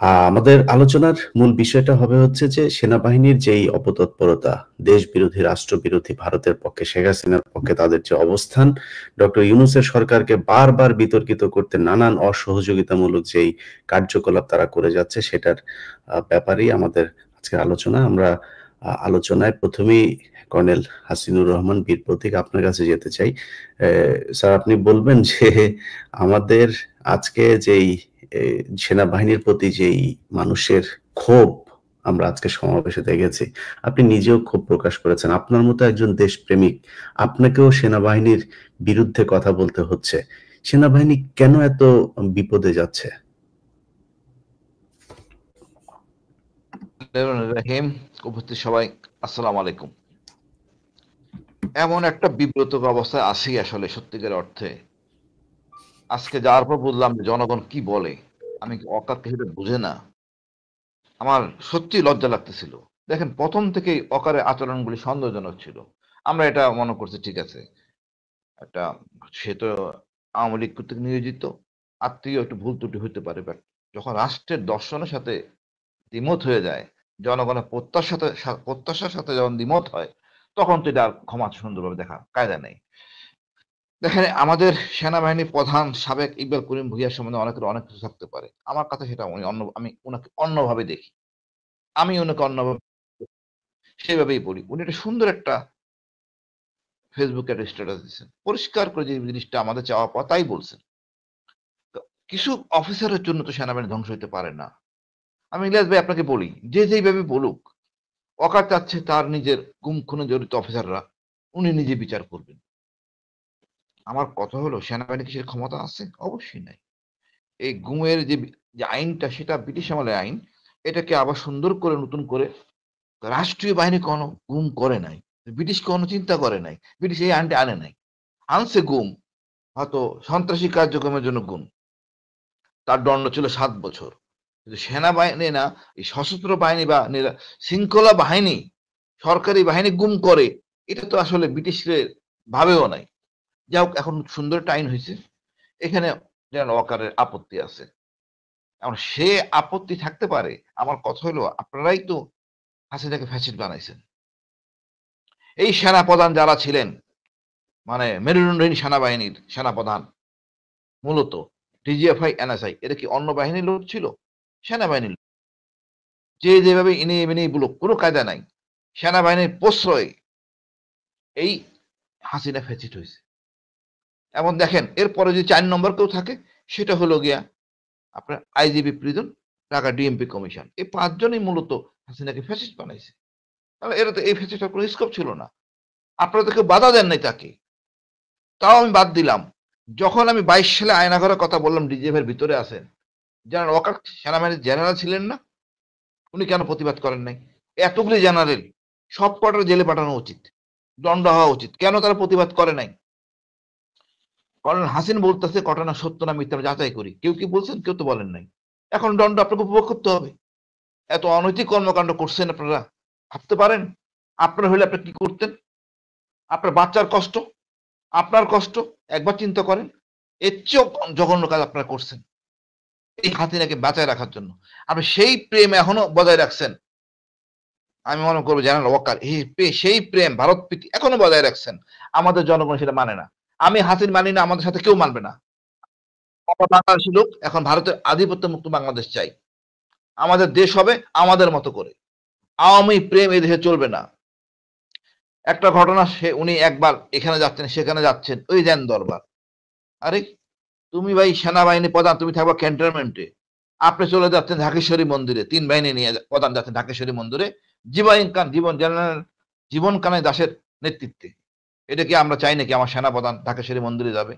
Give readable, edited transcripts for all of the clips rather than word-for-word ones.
আমাদের আলোচনার মূল বিষয়টা হবে হচ্ছে যে সেনাবাহিনীর যেই অপতৎপরতা, দেশবিরোধী, রাষ্ট্রবিরোধী, ভারতের পক্ষে, শেখ হাসিনার পক্ষে তাদের যে অবস্থান, ডক্টর ইউনূসের সরকারকে বারবার বিতর্কিত করতে নানান অসহযোগিতামূলক যেই কার্যকলাপ তারা করে যাচ্ছে সেটার ব্যাপারেই আমাদের আজকের আলোচনা। আমরা আলোচনায় প্রথমেই কর্নেল হাসিনুর রহমান বীর প্রতীক আপনার কাছে যেতে চাই। স্যার, আপনি বলবেন যে আমাদের আজকে যেই এ সেনাবাহিনীর প্রতি যেই মানুষের ক্ষোভ আমরা আজকে সমাবেশে দেখেছি, আপনি নিজেও ক্ষোভ প্রকাশ করেছেন। আপনার মতো একজন দেশপ্রেমিক, আপনাকেও সেনাবাহিনীর বিরুদ্ধে কথা বলতে হচ্ছে। সেনাবাহিনী কেন এত বিপদে যাচ্ছে? রহিম, উপস্থিত সবাই আসসালামু আলাইকুম। এমন একটা বিব্রতকর অবস্থায় আছি আসলে সত্যিকার অর্থে। আজকে যাওয়ার পর বুঝলাম যে জনগণ কি বলে, আমি অকাতকে সেটা বুঝে না। আমার সত্যি লজ্জা লাগতেছিল। দেখেন, প্রথম থেকেই অকারের আচরণগুলি সন্দেহজনক ছিল। আমরা এটা মনে করছি ঠিক আছে, একটা সে তো আওয়ামী লীগ কর্তৃক নিয়োজিত, আত্মীয় একটু ভুল ত্রুটি হতে পারে, বাট যখন রাষ্ট্রের দর্শনের সাথে দ্বিমত হয়ে যায়, জনগণের প্রত্যাশার সাথে যখন দ্বিমত হয়, তখন তো এটা আর ক্ষমা সুন্দরভাবে দেখা কায়দা নেই। দেখেন, আমাদের সেনাবাহিনীর প্রধান সাবেক ইকবাল করিম ভূঁইয়ার সম্বন্ধে অনেকের অনেক কিছু থাকতে পারে। আমার কাছে সেটা আমি ওনাকে অন্যভাবে দেখি। আমি ওনাকে অন্যভাবে সেভাবেই পড়ি। উনি একটা সুন্দর একটা ফেসবুকে একটা স্ট্যাটাস দিচ্ছেন, পরিষ্কার করে যে জিনিসটা আমাদের চাওয়া পাওয়া তাই বলছেন। তো কিছু অফিসারের জন্য তো সেনাবাহিনী ধ্বংস হইতে পারে না। আমি ইলিয়াস ভাই আপনাকে বলি, যে যেইভাবে বলুক, অকার চাচ্ছে তার নিজের গুম খুনে জড়িত অফিসাররা উনি নিজে বিচার করবেন। আমার কথা হলো, সেনাবাহিনী কি সে ক্ষমতা আছে? অবশ্যই নাই। এই গুমের যে আইনটা, সেটা ব্রিটিশ আমলের আইন। এটাকে আবার সুন্দর করে নতুন করে রাষ্ট্রীয় বাহিনী কোনো গুম করে নাই। ব্রিটিশ কোনো চিন্তা করে নাই। ব্রিটিশ এই আইনটা আনে নাই। আনছে গুম, হয়তো সন্ত্রাসী কার্যক্রমের জন্য গুম। তার দণ্ড ছিল ৭ বছর। কিন্তু সেনাবাহিনী না, এই সশস্ত্র বাহিনী বা শৃঙ্খলা বাহিনী, সরকারি বাহিনী গুম করে, এটা তো আসলে ব্রিটিশদের ভাবেও নাই। যাই হোক, এখন সুন্দর একটা আইন হয়েছে। এখানে যেন অকারের আপত্তি আছে। এখন সে আপত্তি থাকতে পারে। আমার কথা হলো, আপনারাই তো হাসিনাকে ফ্যাসিস্ট বানাইছেন। এই সেনাপ্রধান যারা ছিলেন, মানে মেরুদণ্ডহীন সেনাবাহিনীর সেনাপ্রধান, মূলত ডিজিএফআই, এনএসআই, এরা কি অন্য বাহিনীর লোক ছিল? সেনাবাহিনীর লোক। যে যেভাবে ইনিয়ে বিনিয়ে বলুক, কোনো কায়দা নাই। সেনাবাহিনীর প্রশ্রয়ে এই হাসিনা ফ্যাসিস্ট হয়েছে। এবং দেখেন, এরপরে যে ৪ নম্বর কেউ থাকে, সেটা হলো গিয়া আপনার IGP prison, Dhaka DMP commission. এই ৫ জনই মূলত হাসিনাকে ফ্যাসিস্ট বানাইছে। তাহলে এরা তো, এই ফ্যাসিস্টের কোনো স্কোপ ছিল না। আপনারা তো কেউ বাধা দেন নাই তাকে। তাও আমি বাদ দিলাম। যখন আমি ২২ সালে আয়নাঘরের কথা বললাম, ডিজিএফ এর ভিতরে আছেন, জেনারেল ওয়াকার সেনাবাহিনীর জেনারেল ছিলেন না? উনি কেন প্রতিবাদ করেন নাই? এতগুলি জেনারেল, সব কটার জেলে পাঠানো উচিত, দণ্ড হওয়া উচিত। কেন তারা প্রতিবাদ করে নাই? কর্নেল হাসিন বলতেছে ঘটনা সত্য না মিথ্যা যাচাই করি। কেউ কি বলছেন? কেউ তো বলেন নাই। এখন দণ্ড আপনাকে উপভোগ করতে হবে। এত অনৈতিক কর্মকাণ্ড করছেন আপনারা, ভাবতে পারেন? আপনার হলে আপনি কি করতেন? আপনার বাচ্চার কষ্ট, আপনার কষ্ট, একবার চিন্তা করেন। এর চেয়েও জঘন্য কাজ আপনারা করছেন এই হাসিনাকে বাঁচায় রাখার জন্য। আপনি সেই প্রেম এখনো বজায় রাখছেন। আমি মনে করবো জেনারেল ওয়াকার সেই প্রেম, ভারত প্রীতি এখনো বজায় রাখছেন। আমাদের জনগণ সেটা মানে না। আমি হাসিন মানি না, আমাদের সাথে কেউ মানবে না। আমরা বাংলাদেশী লোক, এখন ভারতের আধিপত্য মুক্ত বাংলাদেশ চাই। আমাদের দেশ হবে আমাদের মতো করে। আওয়ামী প্রেম এই দেশে চলবে না। একটা ঘটনা, উনি একবার এখানে যাচ্ছেন, সেখানে যাচ্ছেন, ওই দেন দরবার। আরে তুমি ভাই সেনাবাহিনী প্রধান, তুমি থাকবা ক্যান্টনমেন্টে। আপনি চলে যাচ্ছেন ঢাকেশ্বরী মন্দিরে, ৩ বাহিনী নিয়ে প্রধান যাচ্ছেন ঢাকেশ্বরী মন্দিরে, জীবন কানাই দাসের নেতৃত্বে। এটা কি আমরা চাই নাকি আমার সেনা প্রধান ঢাকেশ্বরী মন্দিরে যাবে?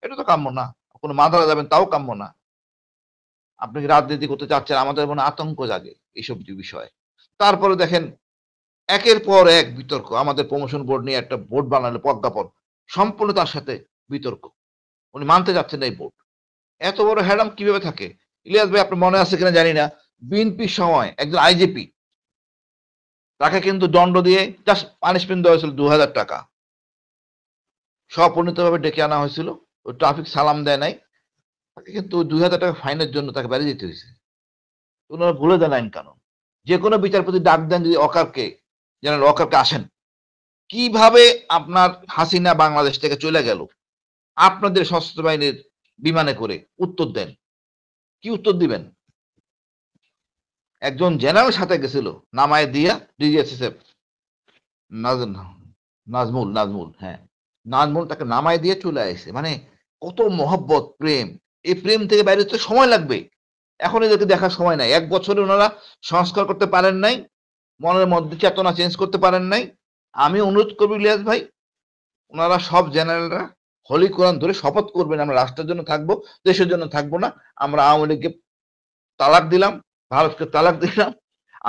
এটা তো কাম্য না। কোনো মাদারা যাবেন, তাও কাম্য না। আপনি কি রাজনীতি করতে চাচ্ছেন? আমাদের মনে আতঙ্ক জাগে এইসব বিষয়ে। তারপরে দেখেন, একের পর এক বিতর্ক। আমাদের প্রমোশন বোর্ড নিয়ে একটা বোর্ড বানালো, প্রজ্ঞাপন, সম্পূর্ণ তার সাথে বিতর্ক। উনি মানতে চাচ্ছেন না এই বোর্ড। এত বড় হ্যাডাম কিভাবে থাকে? ইলিয়াস ভাই, আপনার মনে আছে কিনা জানি না, বিএনপির সময় একজন আইজিপি, তাকে কিন্তু দণ্ড দিয়ে জাস্ট পানিশমেন্ট দেওয়া হয়েছিল ২,০০০ টাকা। স্বপরিণতভাবে ডেকে আনা হয়েছিল। ওই ট্রাফিক সালাম দেয় নাই, তাকে কিন্তু ২,০০০ টাকা ফাইনের জন্য তাকে বাড়ি যেতে হয়েছে। ওনারা ভুলে দেন আইন কানুন। যে কোনো বিচারপতি ডাক দেন যদি ওয়াকারকে, জেনারেল ওয়াকারকে আসেন, কিভাবে আপনার হাসিনা বাংলাদেশ থেকে চলে গেল আপনাদের সশস্ত্র বাহিনীর বিমানে করে, উত্তর দেন। কি উত্তর দিবেন? একজন জেনারেল সাথে গেছিল নামায় দিয়া ডিজিএসএসএফ নাজমুল, হ্যাঁ, নাজমুল তাকে নামায় দিয়ে চলে আসে। মানে কত মহব্বত, প্রেম। এই প্রেম থেকে বাইরে হতে সময় লাগবে। এখন এদেরকে দেখার সময় নাই। 1 বছরে ওনারা সংস্কার করতে পারেন নাই, মনের মধ্যে চেতনা চেঞ্জ করতে পারেন নাই। আমি অনুরোধ করবো ইলিয়াস ভাই, ওনারা সব জেনারেলরা হলি কোরআন ধরে শপথ করবেন, আমরা রাষ্ট্রের জন্য থাকবো, দেশের জন্য থাকবো না। আমরা আওয়ামী লীগকে তালাক দিলাম, ভারতকে তালাক দিলাম,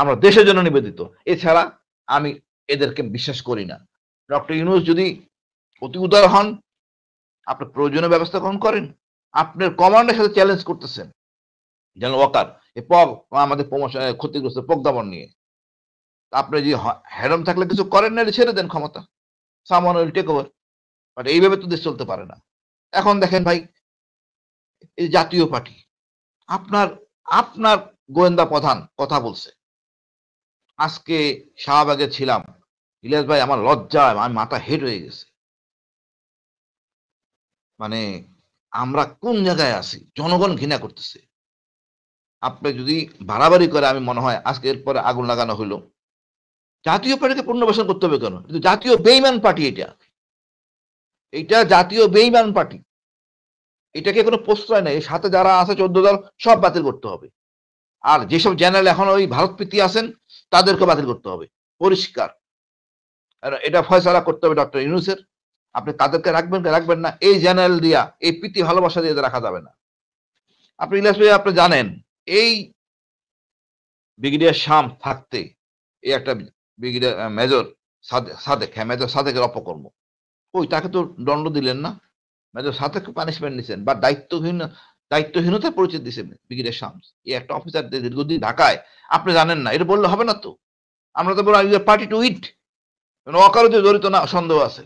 আমরা দেশের জন্য নিবেদিত। এছাড়া আমি এদেরকে বিশ্বাস করি না। ডক্টর ইউনূস যদি অতি উদার হন, আপনি প্রয়োজনীয় ব্যবস্থা গ্রহণ করেন। আপনার কমান্ডের সাথে চ্যালেঞ্জ করতেছেন জেনারেল ওয়াকার এই পগ আমাদের প্রমোশন ক্ষতিগ্রস্ত প্রজ্ঞাপন নিয়ে। আপনি যদি হেরম থাকলে কিছু করেন না, ছেড়ে দেন ক্ষমতা, someone will take over. But এইভাবে তো দেশ চলতে পারে না। এখন দেখেন ভাই, এই জাতীয় পার্টি, আপনার আপনার গোয়েন্দা প্রধান কথা বলছে। আজকে শাহবাগে ছিলাম, ইলিয়াস ভাই, আমার লজ্জায় আমি মাথা হেট হয়ে গেছে। মানে আমরা কোন জায়গায় আছি? জনগণ ঘৃণা করতেছে। আপনি যদি বাড়াবাড়ি করে, আমি মনে হয় আজকে এরপরে আগুন লাগানো হইলো। জাতীয় পার্টিকে পুনর্বাসন করতে হবে কেন? কিন্তু জাতীয় বেইমান পার্টি এটা জাতীয় বেইমান পার্টি। এটাকে কোনো প্রশ্রয় নেই। সাথে যারা আছে 14 দল সব বাতিল করতে হবে। আর যেসব জেনারেল এখন ওই ভারত প্রীতি আছেন তাদেরকে বাতিল করতে হবে, পরিষ্কার। আর এটা ফয়সালা করতে হবে ডক্টর ইউনূসের। আপনি তাদেরকে রাখবেন কি রাখবেন না, এই জেনারেল দিয়া, এই প্রীতি ভালোবাসা দিয়ে রাখা যাবে না। আপনি ইলিয়াস ভাই, আপনি জানেন এই ব্রিগেডিয়ার শাম থাকতে এই একটা ব্রিগেডিয়ার মেজর সাদেক, হ্যাঁ, মেজর সাদেকের অপকর্ম, ওই তাকে তো দণ্ড দিলেন না, মেজর সাদেক পানিশমেন্ট নিছেন, বা দায়িত্বহীনতার পরিচয় দিচ্ছেন ব্রিগেডিয়ার শামস। এই একটা অফিসার দীর্ঘদিন ঢাকায়, আপনি জানেন না, এটা বললে হবে না তো। আমরা তো বলবো পার্টি টু ইট, অকারো যে জড়িত না সন্দেহ আছে।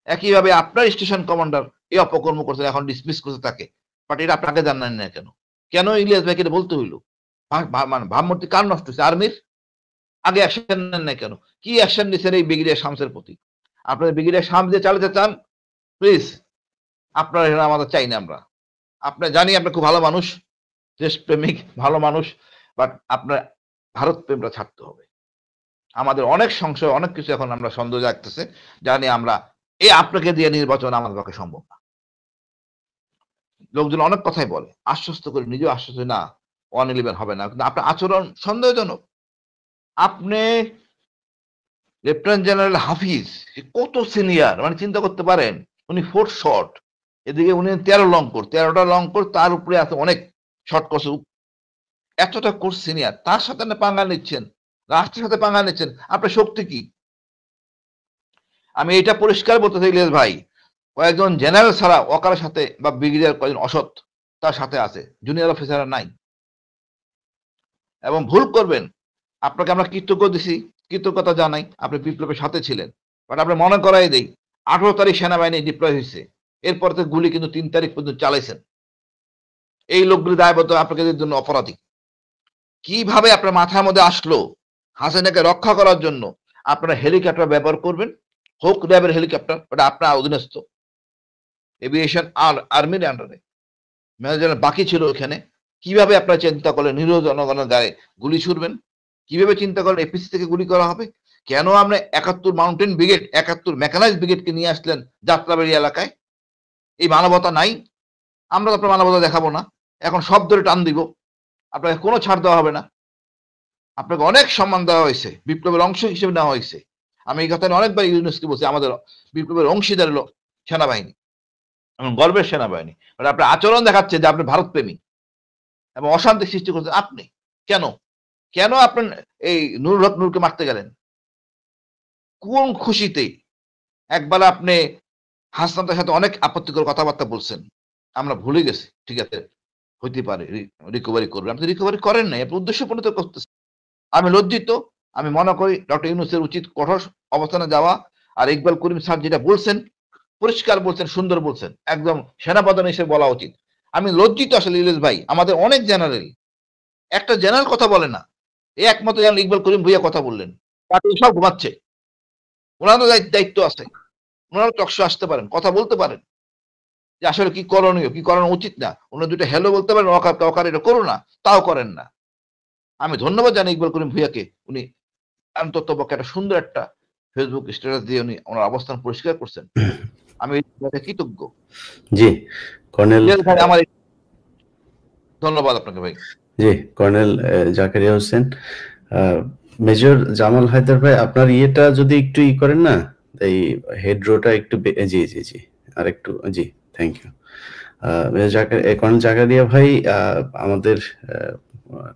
একইভাবে আপনার স্টেশন কমান্ডার এই অপকর্ম করছে, এখন ডিসমিস করছে তাকে। বাট এটা আপনাকে জানান না কেন? কেন ইলিয়াস ভাইকে এটা বলতে হইলো? মানে ভাবমূর্তি কার নষ্ট হচ্ছে? আর্মির আগে অ্যাকশন নেন না কেন? কি অ্যাকশন নিচ্ছেন এই ব্রিগেডিয়ার শামসের প্রতি? আপনার ব্রিগেডিয়ার শামস যে চালাতে চান, প্লিজ, আপনারা এখানে আমাদের চাই না। আমরা আপনার জানি আপনি খুব ভালো মানুষ, দেশপ্রেমিক ভালো মানুষ, বাট আপনার ভারত প্রেমটা ছাড়তে হবে। আমাদের অনেক সংশয়, অনেক কিছু এখন আমরা সন্দেহ জাগতেছে, জানি আমরা এই আপনাকে দিয়ে নির্বাচন আমাদের পক্ষে সম্ভব না। লোকজন অনেক কথাই বলে, আশ্বস্ত করে, নিজেও আশ্বস্ত না 111 হবে না, কিন্তু আপনার আচরণ সন্দেহজনক। আপনি লেফটেন্যান্ট জেনারেল হাফিজ কত সিনিয়র, মানে চিন্তা করতে পারেন, উনি 4 শট, এদিকে উনি 13 লং কোর্স, 13টা লং কোর্স, তার উপরে আছে অনেক শর্ট কোর্স, এতটা কোর্স সিনিয়র, তার সাথে না পাঙ্গা নিচ্ছেন, রাষ্ট্রের সাথে পাঙ্গা নিচ্ছেন। আপনার শক্তি কি? আমি এটা পরিষ্কার বলতে চাই ইলিয়াস ভাই, কয়েকজন জেনারেল ছাড়া ওকারের সাথে বা ব্রিগেডিয়ার কয়েকজন অসৎ তার সাথে আছে, জুনিয়র অফিসাররা নাই। এবং ভুল করবেন, আপনাকে আমরা কৃতজ্ঞতা জানাই, আপনি বিপ্লবের সাথে ছিলেন। বাট আপনি মনে করাই দেই, 18 তারিখ সেনাবাহিনী ডিপ্লয় হয়েছে, এরপর তো গুলি কিন্তু 3 তারিখ পর্যন্ত চালাইছেন। এই লোকগুলি দায়বদ্ধ আপনাদের জন্য অপরাধী। কিভাবে আপনার মাথার মধ্যে আসলো হাসিনাকে রক্ষা করার জন্য আপনারা হেলিকপ্টার ব্যবহার করবেন? হোক র্যাবের হেলিকপ্টার, ওটা আপনার অধীনস্থ, এভিয়েশন আর আর্মির আন্ডারে, মেজর বাকি ছিল ওখানে। কিভাবে আপনারা চিন্তা করলেন নিরীহ জনগণের গায়ে গুলি ছুড়বেন? কিভাবে চিন্তা করলেন এপিসি থেকে গুলি করা হবে? কেন আপনি 71 মাউন্টেন ব্রিগেড, 71 মেকানাইজ ব্রিগেডকে নিয়ে আসলেন যাত্রাবাড়ি এলাকায়? এই মানবতা নাই? আমরা তো আপনার মানবতা দেখাবো না, এখন সব ধরে টান দিব, আপনাকে কোনো ছাড় দেওয়া হবে না। আপনাকে অনেক সম্মান দেওয়া হয়েছে, বিপ্লবের অংশ হিসেবে নেওয়া হয়েছে। আমি এই কথা অনেকবার ইউনুসকে বলছি, আমাদের বিপ্লবের অংশীদার হলো সেনাবাহিনী এবং গর্বের সেনাবাহিনী। আপনার আচরণ দেখাচ্ছে যে আপনি ভারত প্রেমী এবং অশান্তি সৃষ্টি করছেন। আপনি কেন কেন আপনি এই নুরুল হক নূরকে মারতে গেলেন? কোন খুশিতে? একবার আপনি হাসনাতের সাথে অনেক আপত্তিকর কথাবার্তা বলছেন, আমরা ভুলে গেছি, ঠিক আছে, হইতে পারে রিকভারি করবেন, আপনি রিকভারি করেন নাই, আপনি উদ্দেশ্য পরিণত করতেছেন। আমি লজ্জিত। আমি মনে করি ডক্টর ইউনূসের উচিত কঠোর অবস্থানে যাওয়া। আর ইকবাল করিম স্যার যেটা বলছেন, পরিষ্কার বলছেন, সুন্দর বলছেন, একদম সেনাপ্রধান হিসেবে বলা উচিত। আমি লজ্জিত আসলে ইলিয়াস ভাই, আমাদের অনেক জেনারেল একটা জেনারেল কথা বলে না, এই একমাত্র জেনারেল ইকবাল করিম ভূঁইয়া কথা বললেন, বাকি সব ঘুমাচ্ছে। ওনারও দায়িত্ব আছে, ওনারা টকশো আসতে পারেন, কথা বলতে পারেন যে আসলে কি করণীয়, কি করানো উচিত না। ওনারা দুটো হ্যালো বলতে পারেন, অকার এটা করো না, তাও করেন না। আমি ধন্যবাদ জানাই ইকবাল করিম ভূঁইয়াকে, উনি অন্ততপক্ষে একটা সুন্দর একটা ফেসবুক স্ট্যাটাস দিয়ে উনি ওনার অবস্থান পরিষ্কার করছেন। আমি কৃতজ্ঞ। জি কর্নেল, ভাই আমার ধন্যবাদ আপনাকে ভাই। জি কর্নেল জাকারিয়া হোসেন। মেজর জামাল হায়দার ভাই, আপনার ইয়েটা যদি একটু করেন না, এই হেডরোটা একটু জি জি জি আর একটু, জি থ্যাংক ইউ। কর্নেল জাকারিয়া ভাই, আমাদের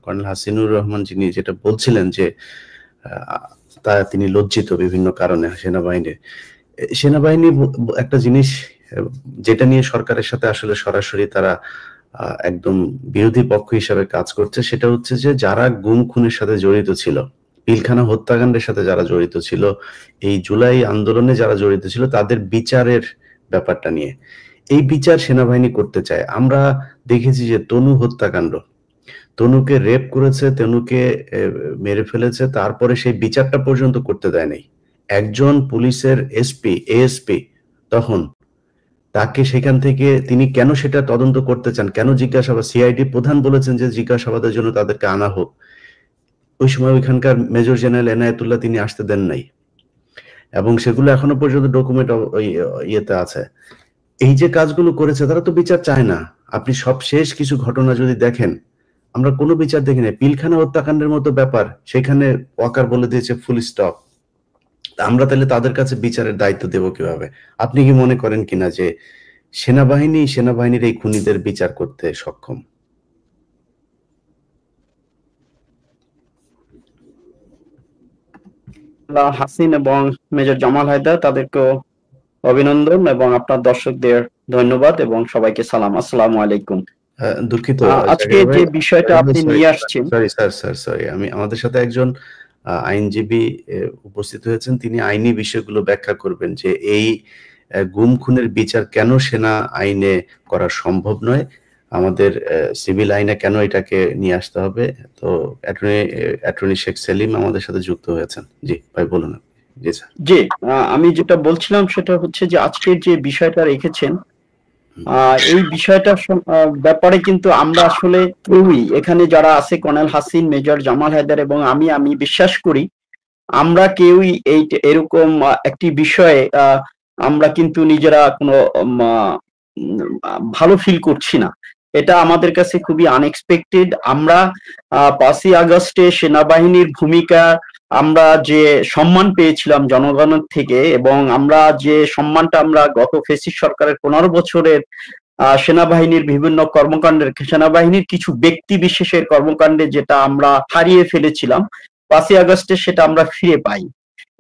কর্নেল হাসিনুর রহমান যিনি যেটা বলছিলেন যে তিনি লজ্জিত বিভিন্ন কারণে সেনাবাহিনী একটা জিনিস যেটা নিয়ে সরকারের সাথে আসলে সরাসরি তারা একদম বিরোধী পক্ষ হিসাবে কাজ করছে, সেটা হচ্ছে যে যারা গুম খুনের সাথে জড়িত ছিল, পিলখানা হত্যাকাণ্ডের সাথে যারা জড়িত ছিল, এই জুলাই আন্দোলনে যারা জড়িত ছিল, তাদের বিচারের ব্যাপারটা নিয়ে এই বিচার সেনাবাহিনী করতে চায়। আমরা দেখেছি যে তনু হত্যাকাণ্ড, তনুকে রেপ করেছে, তনুকে মেরে ফেলেছে, তারপরে সেই বিচারটা পর্যন্ত করতে দেয় নাই। একজন পুলিশের এএসপি তখন তাকে সেখান থেকে তিনি কেন সেটা তদন্ত করতে চান, কেন জিজ্ঞাসাবাদ, সিআইডি প্রধান বলেছেন যে জিজ্ঞাসাবাদের জন্য তাদেরকে আনা হোক। ওই সময় ওইখানকার মেজর জেনারেল এনায়েতুল্লাহ তিনি আসতে দেন নাই, এবং সেগুলো এখনো পর্যন্ত ডকুমেন্ট ইয়েতে আছে। এই যে কাজগুলো করেছে তারা তো বিচার চায় না। আপনি সব শেষ কিছু ঘটনা যদি দেখেন, আমরা কোনো বিচার দেখি না। পিলখানা হত্যাকাণ্ডের মতো ব্যাপার, সেখানে ওয়াকার বলে দিয়েছে ফুল স্টপ। আমরা তাদের কাছে বিচারের দায়িত্ব দেব কিভাবে? আপনি কি মনে করেন কিনা যে সেনাবাহিনীর এই খুনিদের বিচার করতে সক্ষম? হাসিন এবং মেজর জামাল হায়দার, তাদেরকেও অভিনন্দন এবং আপনার দর্শকদের ধন্যবাদ এবং সবাইকে সালাম। আসসালামু আলাইকুম। দুঃখিত, আজকে যে বিষয়টা আপনি নিয়ে আসছেন, সরি আমি, আমাদের সাথে একজন আইনজীবী উপস্থিত হয়েছেন, তিনি আইনি বিষয়গুলো ব্যাখ্যা করবেন যে এই গুম খুনের বিচার কেন সেনা আইনে করা সম্ভব নয়, আমাদের সিভিল আইনে কেন এটাকে নিয়ে আসতে হবে। তো অ্যাটর্নি শেখ সেলিম আমাদের সাথে যুক্ত হয়েছেন। জি ভাই বলুন। জি স্যার। জি, আমি যেটা বলছিলাম সেটা হচ্ছে যে আজকের যে বিষয়টা রেখেছেন, এই বিষয়টার ব্যাপারে কিন্তু আমরা আসলে কেউই এখানে যারা আছে, কর্নেল হাসিন, মেজর জামাল হায়দার এবং আমি বিশ্বাস করি আমরা কেউই এই এরকম একটি বিষয়ে আমরা কিন্তু নিজেরা কোনো ভালো ফিল করছি না। এটা আমাদের কাছে খুবই আনএক্সপেক্টেড। আমরা 5ই আগস্টে সেনাবাহিনীর ভূমিকা, আমরা যে সম্মান পেয়েছিলাম জনগণের থেকে, এবং আমরা যে সম্মানটা আমরা গত ফেসিস সরকারের 15 বছরের সেনাবাহিনীর বিভিন্ন কর্মকাণ্ডের, সেনাবাহিনীর কিছু ব্যক্তি বিশেষের কর্মকাণ্ডে যেটা আমরা হারিয়ে ফেলেছিলাম, 5ই আগস্টে সেটা আমরা ফিরে পাই।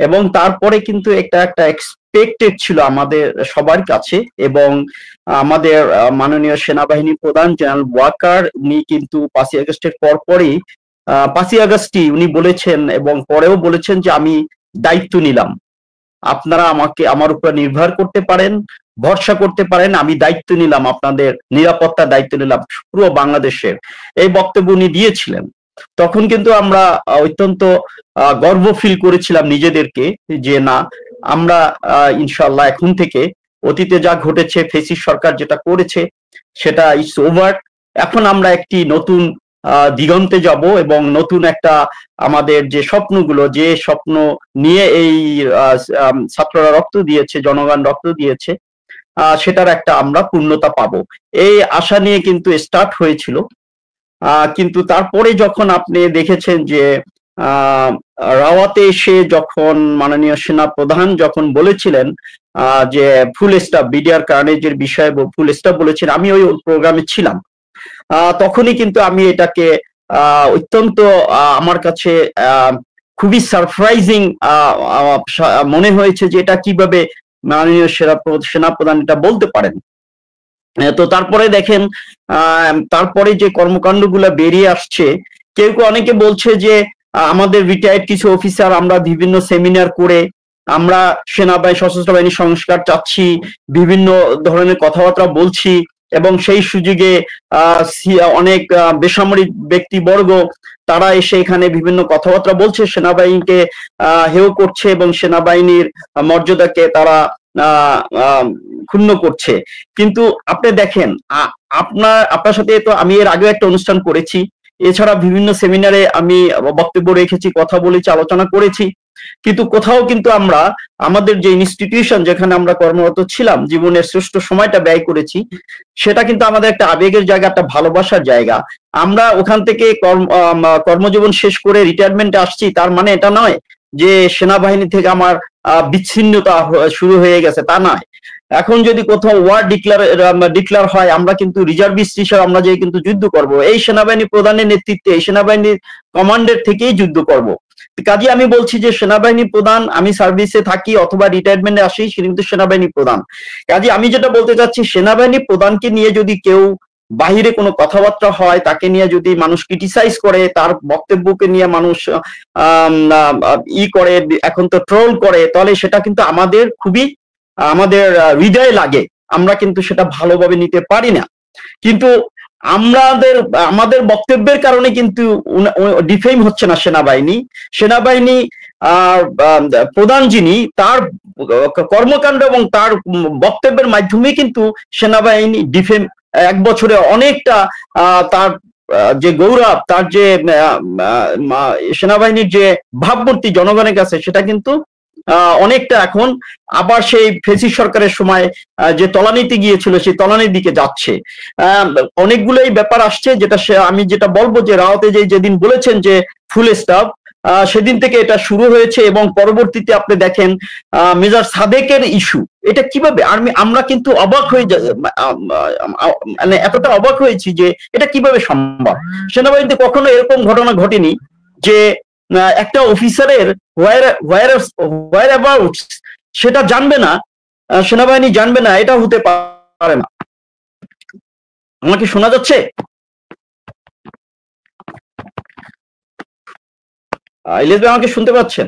এবং তারপরে কিন্তু একটা এক্সপেক্টেড ছিল আমাদের সবার কাছে, এবং আমাদের মাননীয় সেনাবাহিনী প্রধান জেনারেল ওয়াকার, উনি কিন্তু 5ই আগস্টের পরপরই 5ই আগস্টই উনি বলেছেন এবং পরেও বলেছেন যে আমি দায়িত্ব নিলাম, আপনারা আমার উপর নির্ভর করতে পারেন, ভরসা করতে পারেন, আমি দায়িত্ব নিলাম, আপনাদের নিরাপত্তার দায়িত্ব নিলাম পুরো বাংলাদেশের। এই বক্তব্য উনি দিয়েছিলেন। তখন কিন্তু আমরা অত্যন্ত গর্ব ফিল করেছিলাম নিজেদেরকে যে না, আমরা ইনশাল্লাহ এখন থেকে অতীতে যা ঘটেছে, ফেসিস সরকার যেটা করেছে সেটা ইটস ওভার। এখন আমরা একটি নতুন দিগন্তে যাব এবং নতুন একটা আমাদের যে স্বপ্নগুলো, যে স্বপ্ন নিয়ে এই ছাত্ররা রক্ত দিয়েছে, জনগণ রক্ত দিয়েছে, সেটার একটা আমরা পূর্ণতা পাবো, এই আশা নিয়ে কিন্তু স্টার্ট হয়েছিল। কিন্তু তারপরে যখন আপনি দেখেছেন যে রাওয়াতে এসে যখন মাননীয় সেনা প্রধান যখন বলেছিলেন যে ফুল স্টাফ, বিডিআর কার্নেজের বিষয়ে ফুল স্টাফ বলেছেন, আমি ওই প্রোগ্রামে ছিলাম, তখনই কিন্তু আমি এটাকে অত্যন্ত আমার কাছে খুবই সারপ্রাইজিং মনে হয়েছে যে এটা কিভাবে মাননীয় সেনাপ্রধান এটা বলতে পারেন। তো তারপরে দেখেন, তারপরে যে কর্মকাণ্ডগুলো বেরিয়ে আসছে, কেউ অনেকে বলছে যে আমাদের রিটায়ার্ড কিছু অফিসার, আমরা বিভিন্ন সেমিনার করে আমরা সেনাবাহিনী, সশস্ত্র বাহিনী সংস্কার চাচ্ছি, বিভিন্ন ধরনের কথাবার্তা বলছি, এবং সেই সুযোগে অনেক বেসামরিক ব্যক্তিবর্গ তারা এসে এখানে বিভিন্ন কথাবার্তা বলছে, সেনাবাহিনীকে হেয় করছে এবং সেনাবাহিনীর মর্যাদাকে তারা ক্ষুণ্ণ করছে। কিন্তু আপনি দেখেন, আপনার সাথে তো আমি এর আগে একটা অনুষ্ঠান করেছি, এছাড়া বিভিন্ন সেমিনারে আমি বক্তব্য রেখেছি, কথা বলেছি, আলোচনা করেছি, কিন্তু কোথাও কিন্তু আমরা আমাদের যে ইনস্টিটিউশন যেখানে আমরা কর্মরত ছিলাম, জীবনের শ্রেষ্ঠ সময়টা ব্যয় করেছি, সেটা কিন্তু আমাদের একটা আবেগের জায়গা, একটা ভালোবাসার জায়গা। আমরা ওখান থেকে কর্মজীবন শেষ করে রিটায়ারমেন্টে আসছি, তার মানে এটা নয় যে সেনাবাহিনী থেকে আমার বিচ্ছিন্নতা শুরু হয়ে গেছে, তা নয়। এখন যদি কোথাও ওয়ার ডিক্লার হয়, আমরা কিন্তু রিজার্ভিস্ট হিসেবে আমরা যে কিন্তু যুদ্ধ করব, এই সেনাবাহিনী প্রধানের নেতৃত্বে, এই সেনাবাহিনীর কমান্ডের থেকেই যুদ্ধ করব। কাজে আমি বলছি যে সেনাবাহিনী প্রধান, আমি সার্ভিসে থাকি অথবা রিটায়ারমেন্টে আসি, সে কিন্তু সেনাবাহিনী প্রধান। কাজে আমি যেটা বলতে চাচ্ছি, সেনাবাহিনী প্রধানকে নিয়ে যদি কেউ বাহিরে কোনো কথাবার্তা হয়, তাকে নিয়ে যদি মানুষ ক্রিটিসাইজ করে, তার বক্তব্যকে নিয়ে মানুষ করে, এখন তো ট্রোল করে, তাহলে সেটা কিন্তু আমাদের হৃদয়ে লাগে, আমরা কিন্তু সেটা ভালোভাবে নিতে পারি না। কিন্তু আমাদের বক্তব্যের কারণে কিন্তু ডিফেম হচ্ছে না সেনাবাহিনী প্রধান যিনি, তার কর্মকাণ্ড এবং তার বক্তব্যের মাধ্যমে কিন্তু সেনাবাহিনী ডিফেম এক বছরে অনেকটা তার যে গৌরব, তার যে সেনাবাহিনীর যে ভাবমূর্তি জনগণের কাছে, সেটা কিন্তু অনেকটা এখন আবার সেই ফেসিস্ট সরকারের সময় যে তলানিতে গিয়েছিল, সেই তলানির দিকে যাচ্ছে। অনেকগুলোই ব্যাপার আসছে, আমি যেটা বলবো যে রাওতে যেদিন বলেছেন যে ফুল স্টাফ, সেদিন থেকে এটা শুরু হয়েছে এবং পরবর্তীতে আপনি দেখেন মেজর সাদেকের ইস্যু, এটা কিভাবে আমরা কিন্তু অবাক হয়ে মানে এতটা অবাক হয়েছি যে এটা কিভাবে সম্ভব। সেনাবাহিনীতে কখনো এরকম ঘটনা ঘটেনি যে একটা অফিসারের হোয়ার অ্যাবাউট সেটা জানবে না, সেনাবাহিনী জানবে না, এটা হতে পারে না। আমাকে শোনা যাচ্ছে? ইলিয়াস ভাই, আমাকে শুনতে পাচ্ছেন?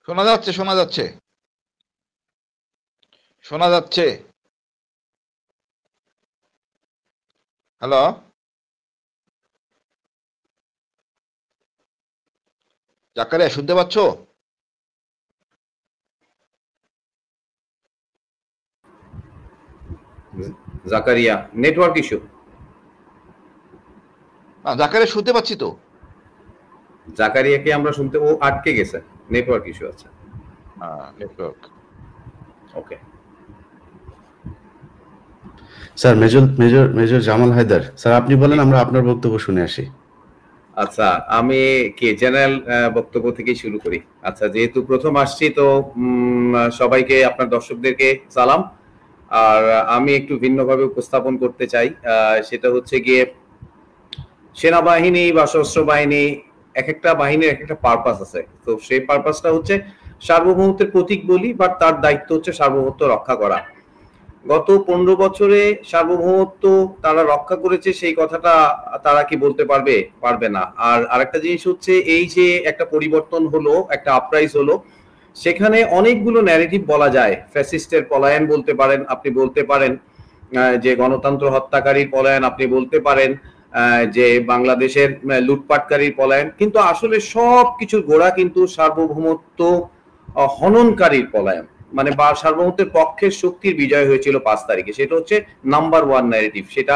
শোনা যাচ্ছে, শোনা যাচ্ছে, শোনা যাচ্ছে। হ্যালো, জাকারিয়া শুনতে পাচ্ছ? Zakaria network issue. না, জাকারিয়া শুনতে পাচ্ছি তো। জাকারিয়াকে আমরা শুনতে, ও আটকে গেছে, নেটওয়ার্ক ইস্যু আছে। Network. Okay sir, major Jamal Haider sir, আপনি বলেন, আমরা আপনার বক্তব্য শুনে আসি। আচ্ছা, আমি কি জেনারেল বক্তব্য থেকে শুরু করি। আচ্ছা, যেহেতু প্রথম আসছি তো সবাইকে, আপনার দর্শকদেরকে সালাম। আর আমি একটু ভিন্নভাবে উপস্থাপন করতে চাই, সেটা হচ্ছে গিয়ে সেনাবাহিনী বা সশস্ত্র বাহিনী, এক একটা বাহিনীর এক একটা পারপাস আছে। তো সেই পারপাসটা হচ্ছে সার্বভৌমত্বের প্রতীক বলি, বাট তার দায়িত্ব হচ্ছে সার্বভৌমত্ব রক্ষা করা। গত 15 বছরে সার্বভৌমত্ব তারা রক্ষা করেছে, সেই কথাটা তারা কি বলতে পারবে না। আর আরেকটা জিনিস হচ্ছে, এই যে একটা পরিবর্তন হলো, একটা আপরাইজ হলো, সেখানে অনেকগুলো ন্যারেটিভ বলা যায়। ফ্যাসিস্টের পলায়ন বলতে পারেন, আপনি বলতে পারেন যে গণতন্ত্র হত্যাকারীর পলায়ন, আপনি বলতে পারেন যে বাংলাদেশের লুটপাটকারীর পলায়ন, কিন্তু আসলে সব কিছুর গোড়া কিন্তু সার্বভৌমত্ব হননকারীর পলায়ন। মানে সার্বভৌমত্বের পক্ষের শক্তির বিজয় হয়েছিল 5 তারিখে। সেটা হচ্ছে নাম্বার 1 ন্যারেটিভ। সেটা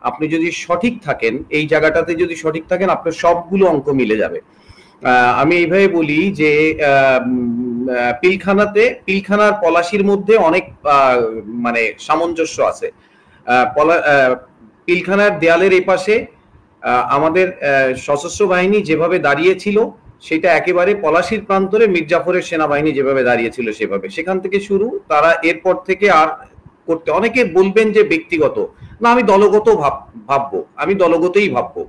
আপনি যদি সঠিক থাকেন, এই জায়গাটাতে যদি সঠিক থাকেন, আপনার সবগুলো অঙ্ক মিলে যাবে। আমি এইভাবে বলি যে পিলখানার পলাশির মধ্যে অনেক মানে সামঞ্জস্য আছে। পিলখানার দেয়ালের এই পাশে আমাদের সশস্ত্র বাহিনী যেভাবে দাঁড়িয়েছিল, সেটা একেবারে পলাশির প্রান্তরে মির্জাফরের সেনাবাহিনী যেভাবে দাঁড়িয়েছিল সেভাবে। সেখান থেকে শুরু, তারা এরপর থেকে আর করতে, অনেকে বলবেন যে ব্যক্তিগত, না, আমি দলগত ভাববো, আমি দলগতই ভাববো।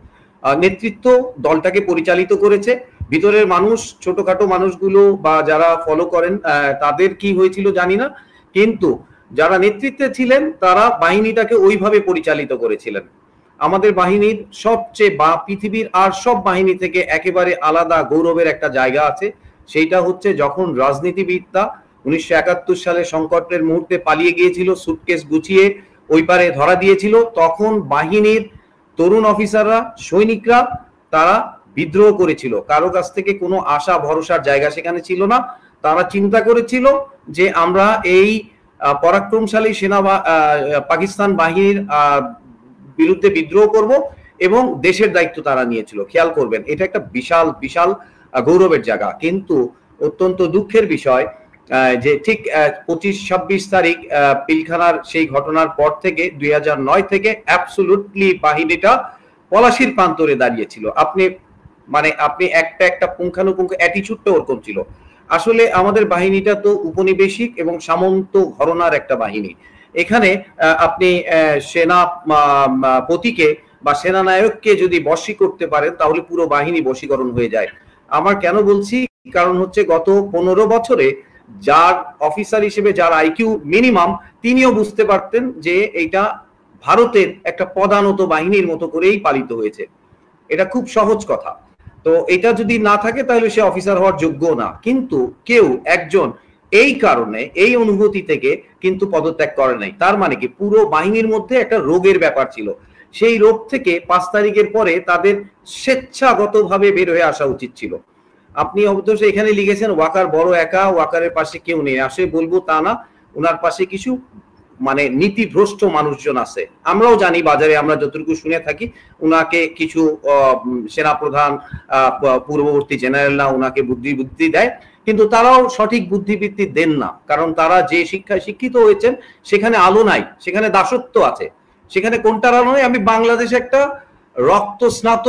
নেতৃত্ব দলটাকে পরিচালিত করেছে, ভিতরের মানুষ, ছোটখাটো মানুষগুলো বা যারা ফলো করেন তাদের কি হয়েছিল জানি না, কিন্তু যারা নেতৃত্বে ছিলেন তারা বাহিনীটাকে ওইভাবে পরিচালিত করেছিলেন। আমাদের বাহিনীর সবচেয়ে পৃথিবীর আর সব বাহিনী থেকে একেবারে আলাদা গৌরবের একটা জায়গা আছে, সেইটা হচ্ছে যখন রাজনীতিবিদরা 1971 সালে সংকটের মুহূর্তে পালিয়ে গিয়েছিল, সুটকেস গুছিয়ে ওই পারে ধরা দিয়েছিল, তখন বাহিনীর তরুণ অফিসাররা, সৈনিকরা তারা বিদ্রোহ করেছিল। কারো কাছ থেকে কোনো আশা ভরসার জায়গা সেখানে ছিল না। তারা চিন্তা করেছিল যে আমরা এই পরাক্রমশালী পাকিস্তান বাহিনীর বিরুদ্ধে বিদ্রোহ করব এবং দেশের দায়িত্ব তারা নিয়েছিল। খেয়াল করবেন, এটা একটা বিশাল বিশাল গৌরবের জায়গা। কিন্তু অত্যন্ত দুঃখের বিষয় যে ঠিক 25-26 তারিখ পিলখানার সেই ঘটনার পর থেকে 2009 থেকে অ্যাবসলুটলি বাহিনীটা পলাশির প্রান্তরে দাঁড়িয়েছিল। আপনি একটা পুঙ্খানুপুঙ্খ অ্যাটিচিউডটা ওরকম ছিল। আসলে আমাদের বাহিনীটা তো উপনিবেশিক এবং সামন্ত ঘরানার একটা বাহিনী। এখানে আপনি সেনাপতিকে বা সেনানায়ককে যদি বশী করতে পারেন তাহলে পুরো বাহিনী বশীকরণ হয়ে যায়। আমার কেন বলছি, কারণ হচ্ছে গত 15 বছরে যার অফিসার হিসেবে যার আইকিউ মিনিমাম, তিনিও বুঝতে পারতেন যে এইটা ভারতের একটা পদানত বাহিনীর মতো করেই পালিত হয়েছে। এটা খুব সহজ কথা। তো এটা যদি না থাকে তাহলে সে অফিসার হওয়ার যোগ্য না। কিন্তু কেউ একজন এই কারণে, এই অনুভূতি থেকে কিন্তু পদত্যাগ করে নাই। তার মানে কি, পুরো বাহিনীর মধ্যে একটা রোগের ব্যাপার ছিল। সেই রোগ থেকে 5 তারিখের পরে তাদের স্বেচ্ছাগতভাবে বের হয়ে আসা উচিত ছিল। আপনি অবশ্য এখানে লিখেছেন ওয়াকার বড় একা, ওয়াকারের পাশে কেউ নেই। আসলে বলবো তা না, ওনার পাশে কিছু নীতিভ্রষ্ট মানুষজন আছে। আমরাও জানি, বাজারে আমরা যতটুকু শুনে থাকি, উনাকে কিছু সেনাপ্রধান, পূর্ববর্তী জেনারেলরা উনাকে বুদ্ধি দেয়, কিন্তু তারাও সঠিক বুদ্ধিবৃত্তি দেন না। কারণ তারা যে শিক্ষায় শিক্ষিত হয়েছেন সেখানে আলো নাই, সেখানে দাসত্ব আছে। সেখানে কোনটার আলো নাই? আমি বাংলাদেশে একটা রক্ত স্নাত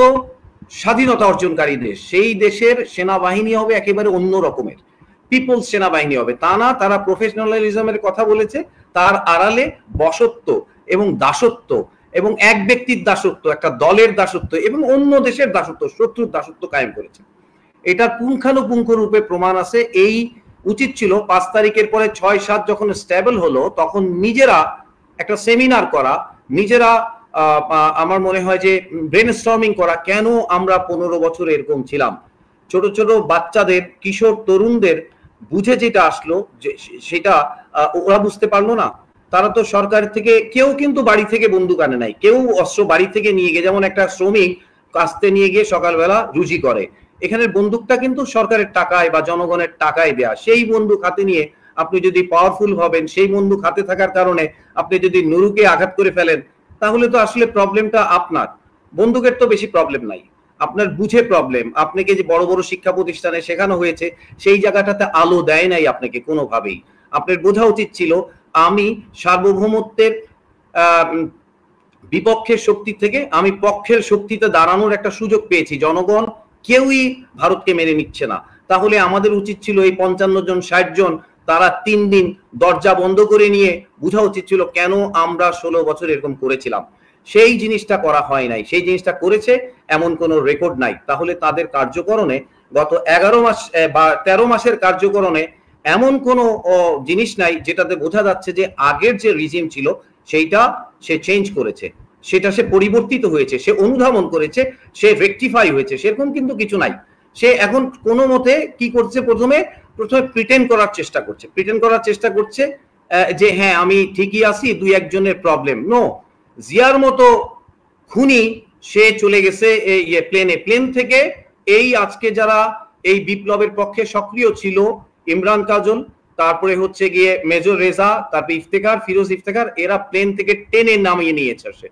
স্বাধীনতা অর্জনকারী দেশ, সেই দেশের সেনাবাহিনী হবে একেবারে অন্য রকমের, পিপলস সেনাবাহিনী হবে। তা না, তারা প্রফেশনালিজমের কথা বলেছে, তার আড়ালে বশত্ব এবং দাসত্ব এবং এক ব্যক্তির দাসত্ব, একটা দলের দাসত্ব এবং অন্য দেশের দাসত্ব, শত্রুর দাসত্ব কায়েম করেছে। এটার পুঙ্খানুপুঙ্খ রূপে প্রমাণ আছে। এই উচিত ছিল 5 তারিখের পরে 6-7 যখন স্টেবল হলো, তখন নিজেরা একটা সেমিনার করা, নিজেরা আমার মনে হয় যে ব্রেনস্টর্মিং করা, কেন আমরা 15 বছর এরকম ছিলাম। ছোট ছোট বাচ্চাদের, কিশোর তরুণদের বুঝে যেটা আসলো, সেটা ওরা বুঝতে পারলো না। তারা তো সরকার থেকে, কেউ কিন্তু বাড়ি থেকে বন্দুক আনে নাই, কেউ অস্ত্র বাড়ি থেকে নিয়ে গিয়ে, যেমন একটা শ্রমিক কাস্তে নিয়ে গিয়ে সকালবেলা রুজি করে, এখানে বন্দুকটা কিন্তু সরকারের টাকায় বা জনগণের টাকায় দেয়া। সেই বন্দুক হাতে নিয়ে আপনি যদি পাওয়ারফুল হবেন, সেই বন্দুক হাতে থাকার কারণে আপনি যদি নুরুকে আঘাত করে ফেলেন, তাহলে তো আসলে প্রবলেমটা আপনার। বন্দুকের তো বেশি প্রবলেম নাই, আপনার বুঝে প্রবলেম। আপনাকে যে বড় বড় শিক্ষা প্রতিষ্ঠানে শেখানো হয়েছে, সেই জায়গাটাতে আলো দেয় নাই আপনাকে কোনোভাবেই। আপনার বোঝা উচিত ছিল, আমি সার্বভৌমত্বের বিপক্ষের শক্তি থেকে আমি পক্ষের শক্তিতে দাঁড়ানোর একটা সুযোগ পেয়েছি। জনগণ কেউই ভারতকে মেনে নিচ্ছে না। তাহলে আমাদের উচিত ছিল এই 55 জন 60 জন, তারা 3 দিন দরজা বন্ধ করে নিয়ে বোঝা উচিত ছিল কেন আমরা 16 বছর এরকম করেছিলাম। সেই জিনিসটা করা হয় নাই। সেই জিনিসটা করেছে এমন কোনো রেকর্ড নাই। তাহলে তাদের কার্যকরণে গত 11 মাস বা 13 মাসের কার্যকরণে এমন কোনো জিনিস নাই যেটাতে বোঝা যাচ্ছে যে আগের যে রিজিম ছিল সেইটা সে চেঞ্জ করেছে, সেটা সে পরিবর্তিত হয়েছে, সে অনুধাবন করেছে, সে রেকটিফাই হয়েছে, সেরকম কিন্তু কিছু নাই। সে এখন কোনো মতে কি করছে, প্রথমে প্রিটেন্ড করার চেষ্টা করছে যে হ্যাঁ আমি ঠিকই আছি, 2-1 জনের প্রবলেম। নো, জিয়ার মতো খুনি সে চলে গেছে প্লেন থেকে। এই আজকে যারা এই বিপ্লবের পক্ষে সক্রিয় ছিল, ইমরান কাজল, তারপরে হচ্ছে গিয়ে মেজর রেজা, তারপরে ইফতেখার, ফিরোজ ইফতেখার, এরা প্লেন থেকে টেনে নামিয়ে নিয়েছে। সে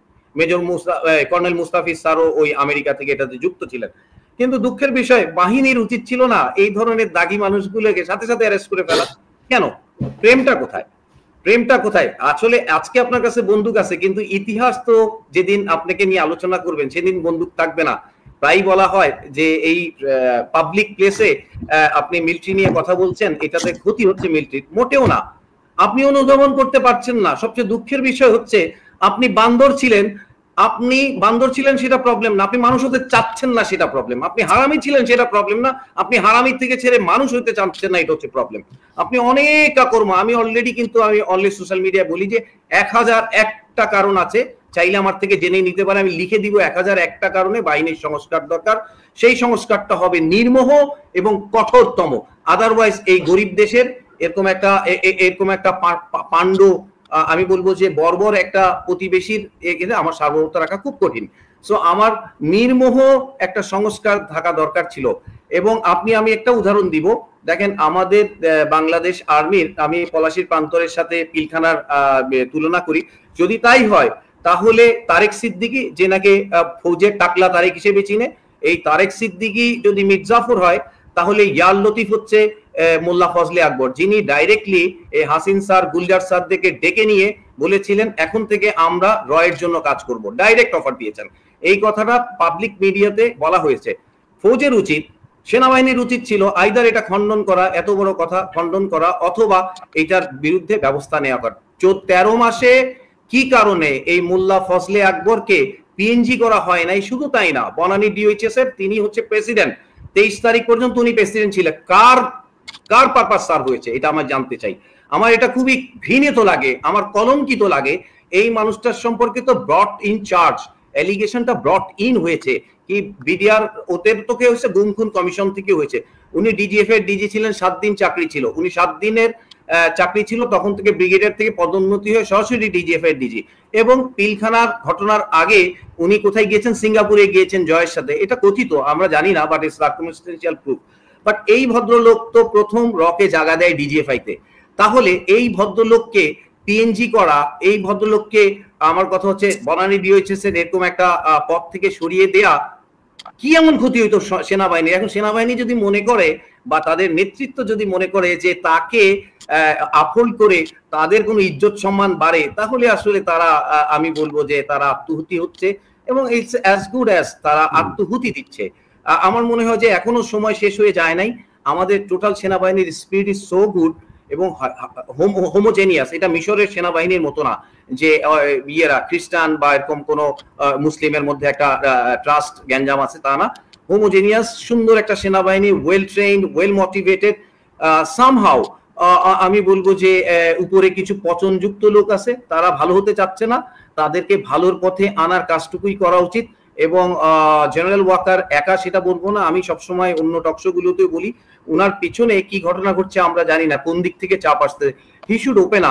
কর্নেল মুস্তাফিজ স্যারও ওই আমেরিকা থেকে এটাতে যুক্ত ছিলেন। কিন্তু দুঃখের বিষয়, বাহিনীর উচিত ছিল না এই ধরনের দাগী মানুষগুলোকে সাথে সাথে অ্যারেস্ট করে ফেলা। কেন? প্রেমটা কোথায়? আসলে আজকে আপনার কাছে বন্দুক আছে, কিন্তু ইতিহাস তো যেদিন আপনাকে নিয়ে আলোচনা করবেন সেদিন বন্দুক থাকবে না। প্রায় বলা হয় যে এই পাবলিক প্লেসে আপনি মিলিটারি নিয়ে কথা বলছেন, এটাতে ক্ষতি হচ্ছে মিলিটারির। মোটেও না, আপনি অনুধাবন করতে পারছেন না। সবচেয়ে দুঃখের বিষয় হচ্ছে আপনি বান্দর ছিলেন সেটা প্রবলেম না, আপনি মানুষ হতে চাচ্ছেন না সেটা প্রবলেম। আপনি হারামি ছিলেন সেটা প্রবলেম না, আপনি হারামির থেকে ছেড়ে মানুষ হতে চাচ্ছেন না, এটা হচ্ছে প্রবলেম। আপনি অনেক কর্ম, আমি অলরেডি সোশ্যাল মিডিয়ায় বলি যে 1001টা কারণ আছে, চাইলে আমার থেকে জেনে নিতে পারে, আমি লিখে দিব 1001টা কারণে বাহিনীর সংস্কার দরকার। সেই সংস্কারটা হবে নির্মোহ এবং কঠোরতম। আদারওয়াইজ এই গরিব দেশের এরকম একটা পাণ্ড, আমি বলবো যে বর্বর একটা প্রতিবেশীর এখানে আমার সার্বভৌমত্ব রাখা খুব কঠিন। সো আমার নির্মোহ একটা সংস্কার থাকা দরকার ছিল। এবং আমি একটা উদাহরণ দিব, দেখেন আমাদের বাংলাদেশ আর্মির, আমি পলাশীর প্রান্তরের সাথে পিলখানার তুলনা করি, যদি তাই হয় তাহলে তারেক সিদ্দিকী, যে নাকি ফৌজের টাকলা তারেক হিসেবে চিনে, এই তারেক সিদ্দিকী যদি মির্জাফর হয় তাহলে ইয়ার লতিফ হচ্ছে মোল্লা ফজলে আকবর, যিনি ডাইরেক্টলি হাসিন স্যার, গুলজার স্যারদেরকে ডেকে নিয়ে বলেছিলেন এখন থেকে আমরা রয়ের জন্য কাজ করব, ডাইরেক্ট অফার দিয়েছেন। এই কথাটা পাবলিক মিডিয়াতে বলা হয়েছে। ফৌজের উচিত, সেনাবাহিনীর উচিত ছিল আইদার এটা খণ্ডন করা, এত বড় কথা খণ্ডন করা, অথবা এটার বিরুদ্ধে ব্যবস্থা নেওয়া করা। 13 মাসে কি কারণে এই মোল্লা ফজলে আকবরকে পিএনজি করা হয় নাই? শুধু তাই না, বনানী ডিওএইচএস এর তিনি হচ্ছে প্রেসিডেন্ট, 23 তারিখ পর্যন্ত উনি প্রেসিডেন্ট ছিলেন। কার পারপাস সার্ভ হয়েছে এটা আমার জানতে চাই। আমার এটা খুবই ঘৃণিত লাগে, আমার কলঙ্কিত লাগে। এই মানুষটার সম্পর্কে তো ব্রট ইন চার্জ, অ্যালিগেশনটা ব্রট ইন হয়েছে কি বিডিআর, ওদের তো কে হয়েছে, গুম খুন কমিশন থেকে হয়েছে। উনি ডিজিএফ এর ডিজি ছিলেন, 7 দিন চাকরি ছিল, উনি 7 দিনের চাকরি ছিল, তখন থেকে ব্রিগেডিয়ার থেকে পদোন্নতি হয়ে সরাসরি ডিজিএফ এর ডিজি। এবং পিলখানার ঘটনার আগে উনি কোথায় গিয়েছেন? সিঙ্গাপুরে গিয়েছেন জয়ের সাথে, এটা কথিত, আমরা জানি না, but it's circumstantial proof. But এই ভদ্রলোক তো প্রথম রকে জায়গা দেয় ডিজিএফআই-তে, তাহলে এই ভদ্রলোককে পিএনজি করা, এই ভদ্রলোককে, আমার কথা হচ্ছে বনানী ডিওএইচএস এর এরকম একটা পদ থেকে সরিয়ে দেয়া, কি এমন ক্ষতি হইতো সেনাবাহিনী? এখন সেনাবাহিনী যদি মনে করে বা তাদের নেতৃত্ব যদি মনে করে যে তাকে আপহোল্ড করে তাদের কোনো ইজ্জত সম্মান বাড়ে, তাহলে আসলে তারা, আমি বলবো যে তারা আত্মহুতি হচ্ছে, এবং ইটস অ্যাজ গুড অ্যাজ তারা আত্মহুতি দিচ্ছে। আমার মনে হয় যে এখনো সময় শেষ হয়ে যায় নাই। আমাদের টোটাল সেনাবাহিনীর স্পিরিট ইজ সো গুড এবং হোমোজেনিয়াস। এটা মিশরের সেনাবাহিনীর মতো না যে ইয়েরা খ্রিস্টান বা এরকম কোনো মুসলিমের মধ্যে একটা ট্রাস্ট গ্যাঞ্জাম আছে, তা না। হোমোজেনিয়াস সুন্দর একটা সেনাবাহিনী, well trained, well motivated. Somehow আমি বলবো যে উপরে কিছু পচনযুক্ত লোক আছে, তারা ভালো হতে চাচ্ছে না, তাদেরকে ভালোর পথে আনার কাজটুকুই করা উচিত। এবং জেনারেল ওয়াকার একা সেটা বলবো না, আমি সবসময় অন্য টকশো গুলোতে বলি, উনার পিছনে কি ঘটনা ঘটছে আমরা জানি না, কোন দিক থেকে চাপ আসছে। He should open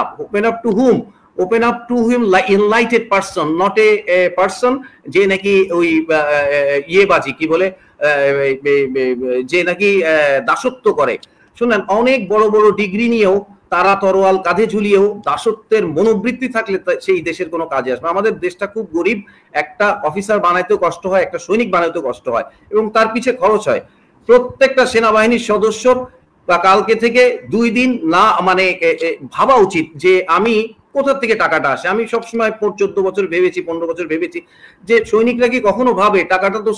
up to hmm? Open up to him enlightened person, not a person যে নাকি ওই ইয়েবাজি কি বলে, যে নাকি দাসত্ব করে। শুনেন, অনেক বড় বড় ডিগ্রি নিয়েও তারা তরোয়াল কাঁধে ঝুলিয়েও দাসত্বের মনোবৃত্তি থাকলে সেই দেশের কোনো কাজে আসবে। আমাদের দেশটা খুব গরিব, একটা অফিসার বানাইতেও কষ্ট হয়, একটা সৈনিক বানাইতেও কষ্ট হয়, এবং তার পিছে খরচ হয়। প্রত্যেকটা সেনাবাহিনীর সদস্যর বা কালকে থেকে 2 দিন না মানে ভাবা উচিত যে আমি কোথা থেকে টাকাটা আসে। আমি সবসময় 14 বছর ভেবেছি, 15 বছর ভেবেছি যে সৈনিকরা কি কখনো ভাবে টাকাটা তো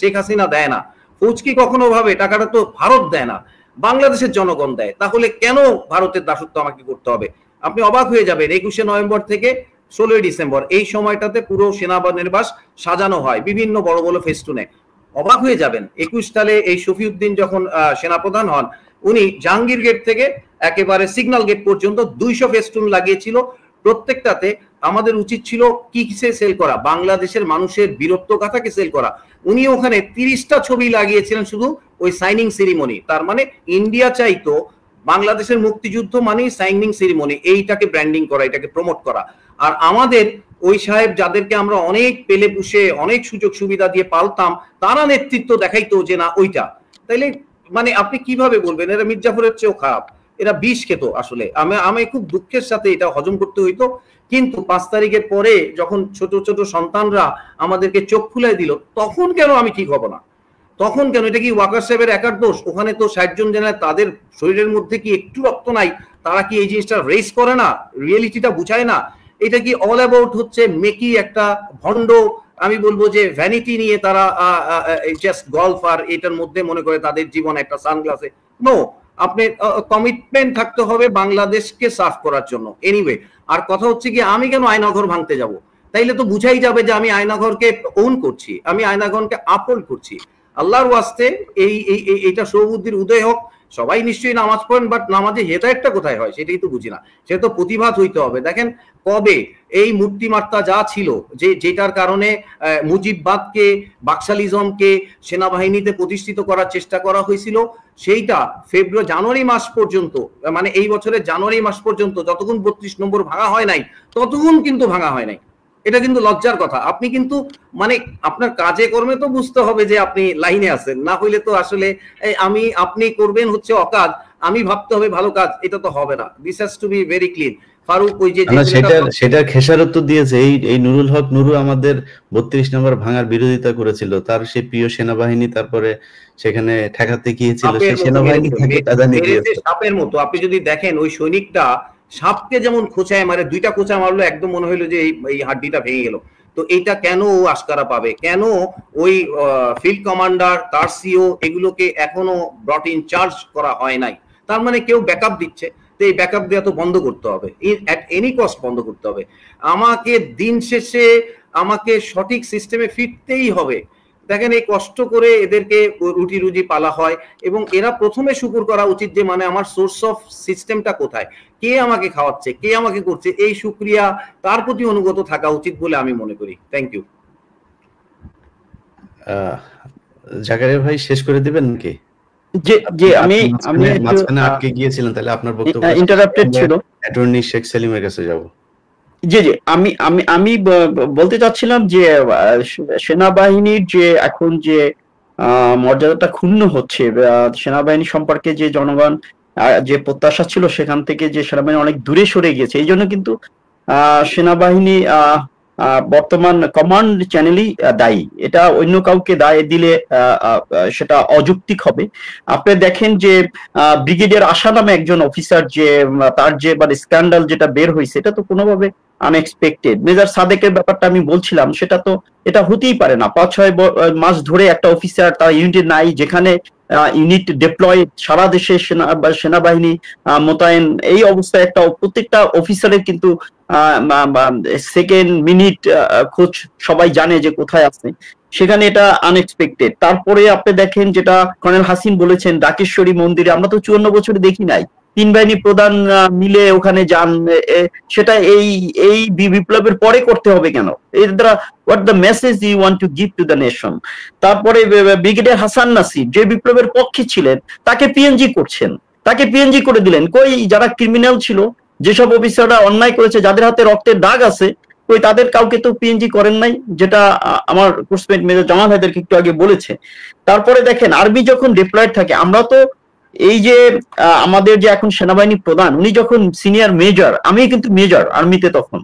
শেখ হাসিনা দেয় না, ফৌজ কি কখনো ভাবে টাকাটা তো ভারত দেয় না, বাংলাদেশের জনগণ দেয়, তাহলে কেন ভারতের দাসত্ব আমাকে করতে হবে? আপনি অবাক হয়ে যাবেন, 21শে নভেম্বর থেকে 16ই ডিসেম্বর এই সময়টাতে পুরো সেনাবাহিনীর বাস সাজানো হয় বিভিন্ন বড় বড় ফেস্টুনে। অবাক হয়ে যাবেন, 21 সালে এই শফিউদ্দিন যখন সেনাপ্রধান হন, উনি জাহাঙ্গীর গেট থেকে একেবারে সিগন্যাল গেট পর্যন্ত 200 ফেস্টুন লাগিয়েছিল। প্রত্যেকটাতে আমাদের উচিত ছিল কি কিসে সেল করা, বাংলাদেশের মানুষের বীরত্ব গাথাকে সেল করা। উনি ওখানে 30টা ছবি লাগিয়েছিলেন শুধু ওই সাইনিং সেরিমনি। তার মানে ইন্ডিয়া চাইতো বাংলাদেশের মুক্তিযুদ্ধ মানেই সাইনিং সেরিমনি, এইটাকে ব্র্যান্ডিং করা, এটাকে প্রমোট করা। আর আমাদের ওই সাহেব যাদেরকে আমরা অনেক পেলে পুষে অনেক সুযোগ সুবিধা দিয়ে পালতাম, তারা নেতৃত্ব দেখাইতো যে না ওইটা। তাইলে মানে আপনি কিভাবে বলবেন এরা মির্জাফরের চেয়েও খারাপ? এরা বিষ খেত। আসলে আমি খুব দুঃখের সাথে এটা হজম করতে হইতো। কিন্তু 5 তারিখের পরে যখন ছোট ছোট সন্তানরা আমাদেরকে চোখ খুলে দিল, তখন কেন আমি ঠিক হব না? তখন কেন? এটা কি ওয়াকার সাহেবের একার দোষ? ওখানে তো 60 জন জেনারেল, তাদের শরীরের মধ্যে কি একটু রক্ত নাই? তারা কি এই জিনিসটা রেস করে না? রিয়েলিটিটা বুঝায় না? এটা কি অল অ্যাবাউট হচ্ছে মেকি একটা ভণ্ড, আমি বলবো যে ভ্যানিটি নিয়ে তারা জাস্ট গল্ফ আর এটার মধ্যে মনে করে তাদের জীবন একটা সানগ্লাসে? নো, আপনি কমিটমেন্ট থাকতে হবে বাংলাদেশকে সার্ভ করার জন্য। এনিওয়ে, আর কথা হচ্ছে কি, আমি কেন আয়নাঘর ভাঙতে যাব? তাইলে তো বুঝাই যাবে যে আমি আয়নাঘরকে ওন করছি, আমি আয়নাঘরকে আপহোল্ড করছি। আল্লাহর ওয়াস্তে এইটা সৌবুদ্দির উদয় হোক, সবাই নিশ্চয়ই নামাজ পড়েন, বাট নামাজে হেদায়েতটা কোথায় হয় সেটাই তো বুঝি না। সেটা তো প্রতিভাত হইতে হবে। দেখেন কবে এই মূর্তিমাত্রা যা ছিল, যেটার কারণে মুজিববাদকে, বাকশালিজমকে সেনাবাহিনীতে প্রতিষ্ঠিত করার চেষ্টা করা হয়েছিল, সেইটা জানুয়ারি মাস পর্যন্ত, মানে এই বছরের জানুয়ারি মাস পর্যন্ত যতক্ষণ 32 নম্বর ভাঙা হয় নাই ততক্ষণ কিন্তু ভাঙা হয় নাই। এটা কিন্তু লজ্জার কথা। আপনি কিন্তু মানে আপনার কাজে কর্মে তো বুঝতে হবে যে আপনি লাইনে আছেন, না হইলে তো আসলে আপনি করবেন হচ্ছে অকাজ, আমি ভাবতে হবে ভালো কাজ, এটা তো হবে না। This has to be very clean. Farooq ওই যে সেটার খেসারত দিয়েছে এই নুরুল হক নুরু আমাদের 32 নম্বর ভাঙার বিরোধিতা করেছিল, তার সেই প্রিয় সেনাবাহিনী তারপরে সেখানে ঠেকাতে গিয়েছিল, সেই সেনাবাহিনী সাপের মতো। আপনি যদি দেখেন ওই সৈনিকটা সাপকে যেমন খোঁচায় মারে, 2টা খোঁচা মারলো, একদম মনে হইলো যে এই হাড্ডিটা ভেঙে গেল। তো এইটা কেন ও আস্কারা পাবে? কেন ওই ফিল্ড কমান্ডার, তার সিও এগুলোকে এখনো ব্রট ইন চার্জ করা হয় নাই? তার মানে কেউ ব্যাকআপ দিচ্ছে। তো এই ব্যাকআপ দেওয়া তো বন্ধ করতে হবে, এট এনি কস্ট বন্ধ করতে হবে। আমাকে দিন শেষে আমাকে সঠিক সিস্টেমে ফিরতেই হবে। দেখেন এই কষ্ট করে এদেরকে রুটি রুজি পালা হয়, এবং এরা প্রথমে শুকুর করা উচিত যে মানে আমার সোর্স অফ সিস্টেমটা কোথায়, কে আমাকে খাওয়াচ্ছে, কে আমাকে করছে, এই শুকরিয়া তার প্রতি অনুগত থাকা উচিত বলে আমি মনে করি। Thank you. জাকারিয়া ভাই শেষ করে দিবেন নাকি? যে আমি মাঝখানে আটকে গিয়েছিলেন, তাহলে আপনার বক্তব্য ইন্টারাপ্টেড ছিল। অ্যাটর্নি শেখ সেলিমের কাছে যাব। জি আমি বলতে চাচ্ছিলাম যে সেনাবাহিনীর যে এখন যে মর্যাদাটা ক্ষুণ্ণ হচ্ছে, সেনাবাহিনী সম্পর্কে যে জনগণ যে প্রত্যাশা ছিল সেখান থেকে যে সেনাবাহিনী অনেক দূরে সরে গিয়েছে, এই জন্য কিন্তু সেনাবাহিনী বর্তমান কমান্ড চ্যানেলই দায়ী। এটা অন্য কাউকে দায় দিলে সেটা অযৌক্তিক হবে। আপনি দেখেন যে ব্রিগেডিয়ার আশা নামে একজন অফিসার, যে তার যে মানে স্ক্যান্ডাল যেটা বের হয়েছে, এটা তো কোনোভাবে আনএক্সপেক্টেড। মেজর সাদেকের ব্যাপারটা আমি বলছিলাম, সেটা তো এটা হতেই পারে না। 5-6 মাস ধরে একটা অফিসার তার ইউনিটে নাই, যেখানে ইউনিট ডিপ্লয় সারা দেশে সেনাবাহিনী মোতায়েন, এই অবস্থায় একটা প্রত্যেকটা অফিসারের কিন্তু সেকেন্ড মিনিট খোঁজ সবাই জানে যে কোথায় আছে, সেখানে এটা আনএক্সপেক্টেড। তারপরে আপনি দেখেন যেটা কর্নেল হাসিন বলেছেন, ডাকেশ্বরী মন্দিরে আমরা তো 54 বছরে দেখি নাই 3 বাহিনী প্রধান মিলে ওখানে যান, সেটা এই বিপ্লবের পরে করতে হবে কেন? এর দ্বারা what the message you want to give to the nation? তারপরে ব্রিগেডিয়ার হাসান নাসির যে বিপ্লবের পক্ষে ছিলেন, তাকে পিএনজি করছেন, তাকে পিএনজি করে দিলেন। কই যারা ক্রিমিনাল ছিল, যেসব অফিসাররা অন্যায় করেছে, যাদের হাতে রক্তের দাগ আছে, ওই তাদের কাউকে তো পিএনজি করেন নাই, যেটা আমার কোর্সমেট মেজর জামাল হায়দারকে একটু আগে বলেছে। তারপরে দেখেন আর্মি যখন ডিপ্লয়েড থাকে, আমরা তো এই যে আমাদের যে এখন সেনাবাহিনী প্রধান, উনি যখন সিনিয়র মেজর, আমি কিন্তু মেজর আর্মিতে, তখন